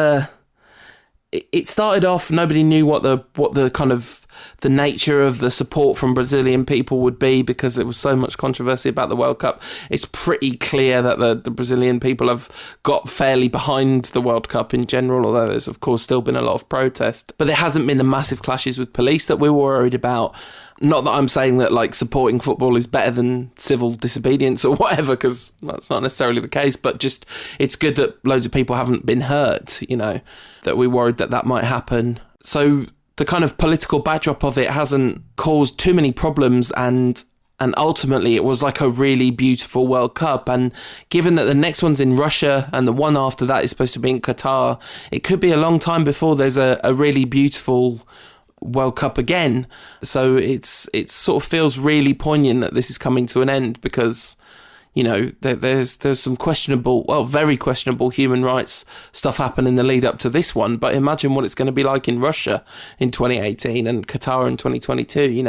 it started off, nobody knew what the kind of the nature of the support from Brazilian people would be, because there was so much controversy about the World Cup. It's pretty clear that the Brazilian people have got fairly behind the World Cup in general, although there's of course still been a lot of protest. But there hasn't been the massive clashes with police that we were worried about. Not that I'm saying that like supporting football is better than civil disobedience or whatever, because that's not necessarily the case, but just it's good that loads of people haven't been hurt, that we worried that might happen. So the kind of political backdrop of it hasn't caused too many problems, and ultimately it was like a really beautiful World Cup. And given that the next one's in Russia and the one after that is supposed to be in Qatar, it could be a long time before there's a really beautiful World Cup again. So it sort of feels really poignant that this is coming to an end, because there's some very questionable human rights stuff happened in the lead up to this one. But imagine what it's going to be like in Russia in 2018 and Qatar in 2022.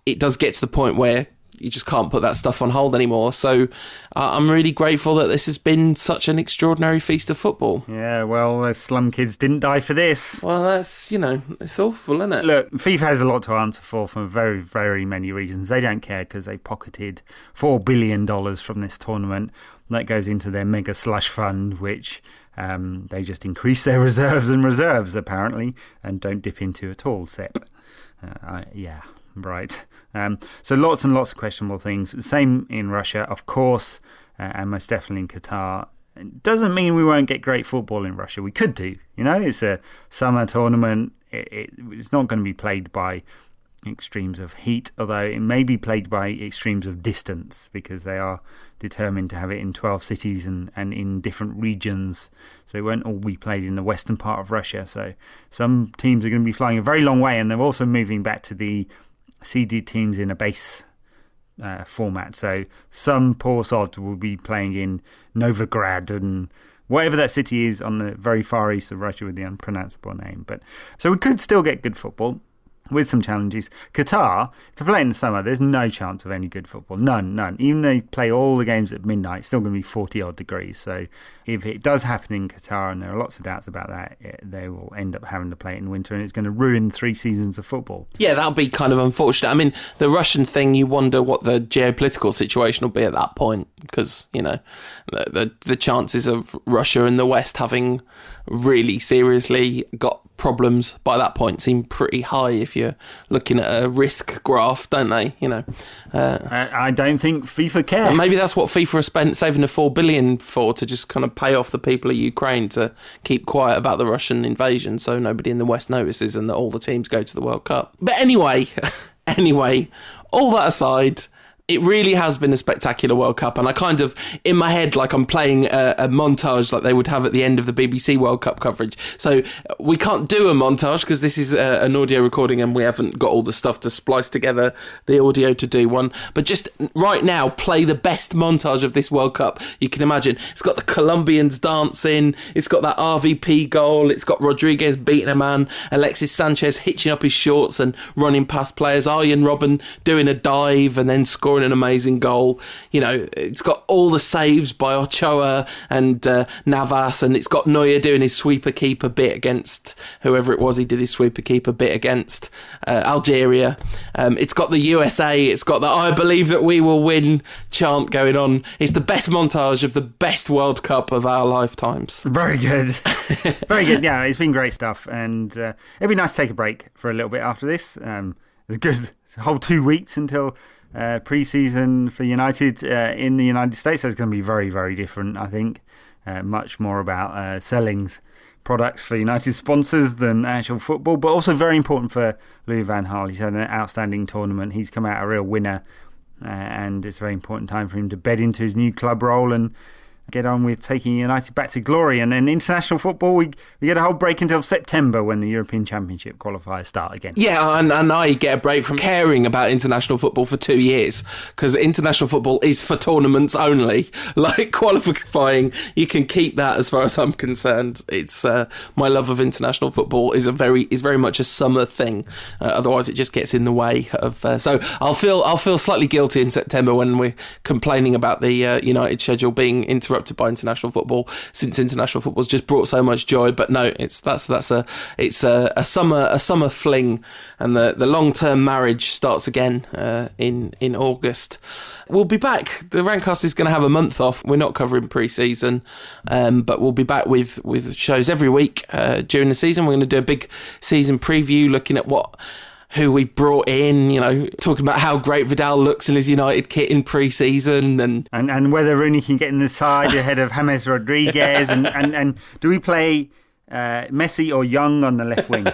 It does get to the point where you just can't put that stuff on hold anymore. So I'm really grateful that this has been such an extraordinary feast of football. Yeah, well, the slum kids didn't die for this. Well, that's, it's awful, isn't it? Look, FIFA has a lot to answer for very, very many reasons. They don't care because they pocketed $4 billion from this tournament. That goes into their mega slush fund, which they just increase their reserves, apparently, and don't dip into at all, Sepp. Yeah. Right. So lots and lots of questionable things. The same in Russia, of course, and most definitely in Qatar. It doesn't mean we won't get great football in Russia. We could do. It's a summer tournament. It's not going to be played by extremes of heat, although it may be played by extremes of distance, because they are determined to have it in 12 cities and in different regions. So it won't all be played in the western part of Russia. So some teams are going to be flying a very long way, and they're also moving back to the seeded teams in a base format. So some poor sods will be playing in Novograd and whatever that city is on the very far east of Russia with the unpronounceable name. But so we could still get good football with some challenges. Qatar, to play in the summer, there's no chance of any good football. None. Even though they play all the games at midnight, it's still going to be 40-odd degrees. So if it does happen in Qatar, and there are lots of doubts about that, they will end up having to play it in winter, and it's going to ruin 3 seasons of football. Yeah, that'll be kind of unfortunate. I mean, the Russian thing, you wonder what the geopolitical situation will be at that point, because, the chances of Russia and the West having really seriously got problems by that point seem pretty high if you're looking at a risk graph, don't they? I don't think FIFA care. And maybe that's what FIFA has saving the $4 billion for, to just kind of pay off the people of Ukraine to keep quiet about the Russian invasion, so nobody in the West notices and that all the teams go to the World Cup. But anyway, all that aside, it really has been a spectacular World Cup, and I kind of, in my head, like I'm playing a montage like they would have at the end of the BBC World Cup coverage. So we can't do a montage because this is an audio recording and we haven't got all the stuff to splice together the audio to do one. But just right now, play the best montage of this World Cup you can imagine. It's got the Colombians dancing, it's got that RVP goal, it's got Rodriguez beating a man, Alexis Sanchez hitching up his shorts and running past players, Arjen Robben doing a dive and then scoring an amazing goal. It's got all the saves by Ochoa and Navas, and it's got Neuer doing his sweeper keeper bit against whoever it was he did his sweeper keeper bit against, Algeria. It's got the USA, it's got the I believe that we will win chant going on. It's the best montage of the best World Cup of our lifetimes. Very good. Very good. Yeah, it's been great stuff, and it'd be nice to take a break for a little bit after this. It's good. A whole 2 weeks until pre-season for United in the United States. So it's going to be very, very different, I think. Much more about selling products for United sponsors than actual football, but also very important for Louis van Gaal. He's had an outstanding tournament. He's come out a real winner, and it's a very important time for him to bed into his new club role and get on with taking United back to glory. And then international football, we get a whole break until September when the European Championship qualifiers start again. Yeah, and I get a break from caring about international football for 2 years, because international football is for tournaments only. Like qualifying, you can keep that as far as I'm concerned. It's my love of international football is very much a summer thing. Otherwise, it just gets in the way of. So I'll feel slightly guilty in September when we're complaining about the United schedule being interrupted by international football, since international football's just brought so much joy. But no, it's a summer fling, and the long-term marriage starts again in August. We'll be back. The Rantcast is going to have a month off. We're not covering pre-season, but we'll be back with shows every week during the season. We're going to do a big season preview, looking at who we brought in, talking about how great Vidal looks in his United kit in pre-season, and whether Rooney can get in the side ahead of James Rodriguez, and do we play Messi or Young on the left wing?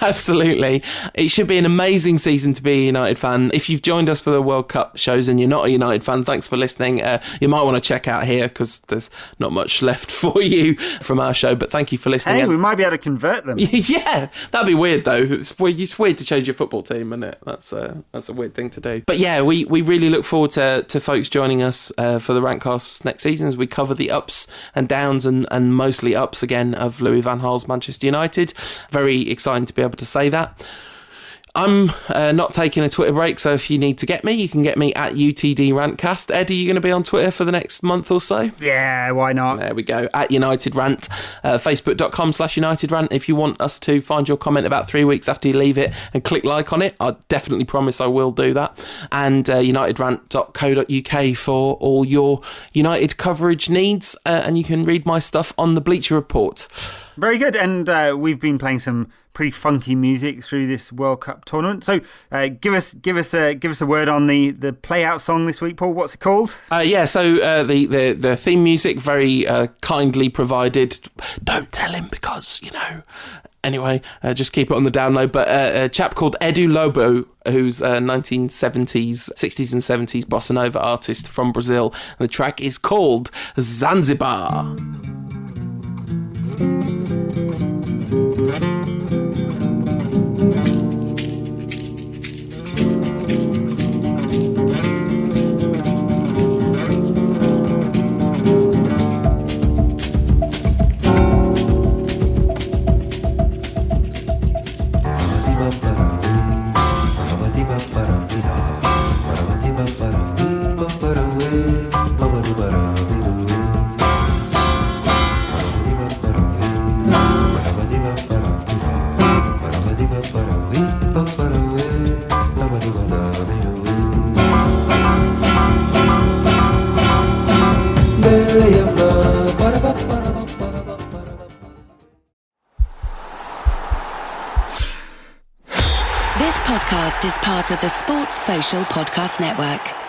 Absolutely. It should be an amazing season to be a United fan. If you've joined us for the World Cup shows and you're not a United fan, thanks for listening. You might want to check out here, because there's not much left for you from our show, but thank you for listening. Hey, we might be able to convert them. Yeah, that'd be weird though. It's weird to change your football team, isn't it? That's a weird thing to do. But yeah, we really look forward to folks joining us for the Rantcast next season as we cover the ups and downs, and mostly ups again, of Louis van Gaal's Manchester United. Very exciting to be able to say that. I'm not taking a Twitter break, so if you need to get me, you can get me at UTD Rantcast. Ed, are you going to be on Twitter for the next month or so? Yeah, why not? There we go, at United Rant, facebook.com/United Rant. If you want us to find your comment about 3 weeks after you leave it and click like on it, I definitely promise I will do that. And unitedrant.co.uk for all your United coverage needs, and you can read my stuff on the Bleacher Report. Very good, and we've been playing some pretty funky music through this World Cup tournament. So give us a word on the play out song this week, Paul. What's it called? So the theme music, very kindly provided. Don't tell him, because Anyway, just keep it on the download. But a chap called Edu Lobo, who's a 1970s, 60s and 70s bossa nova artist from Brazil. And the track is called Zanzibar. This podcast is part of the Sports Social Podcast Network.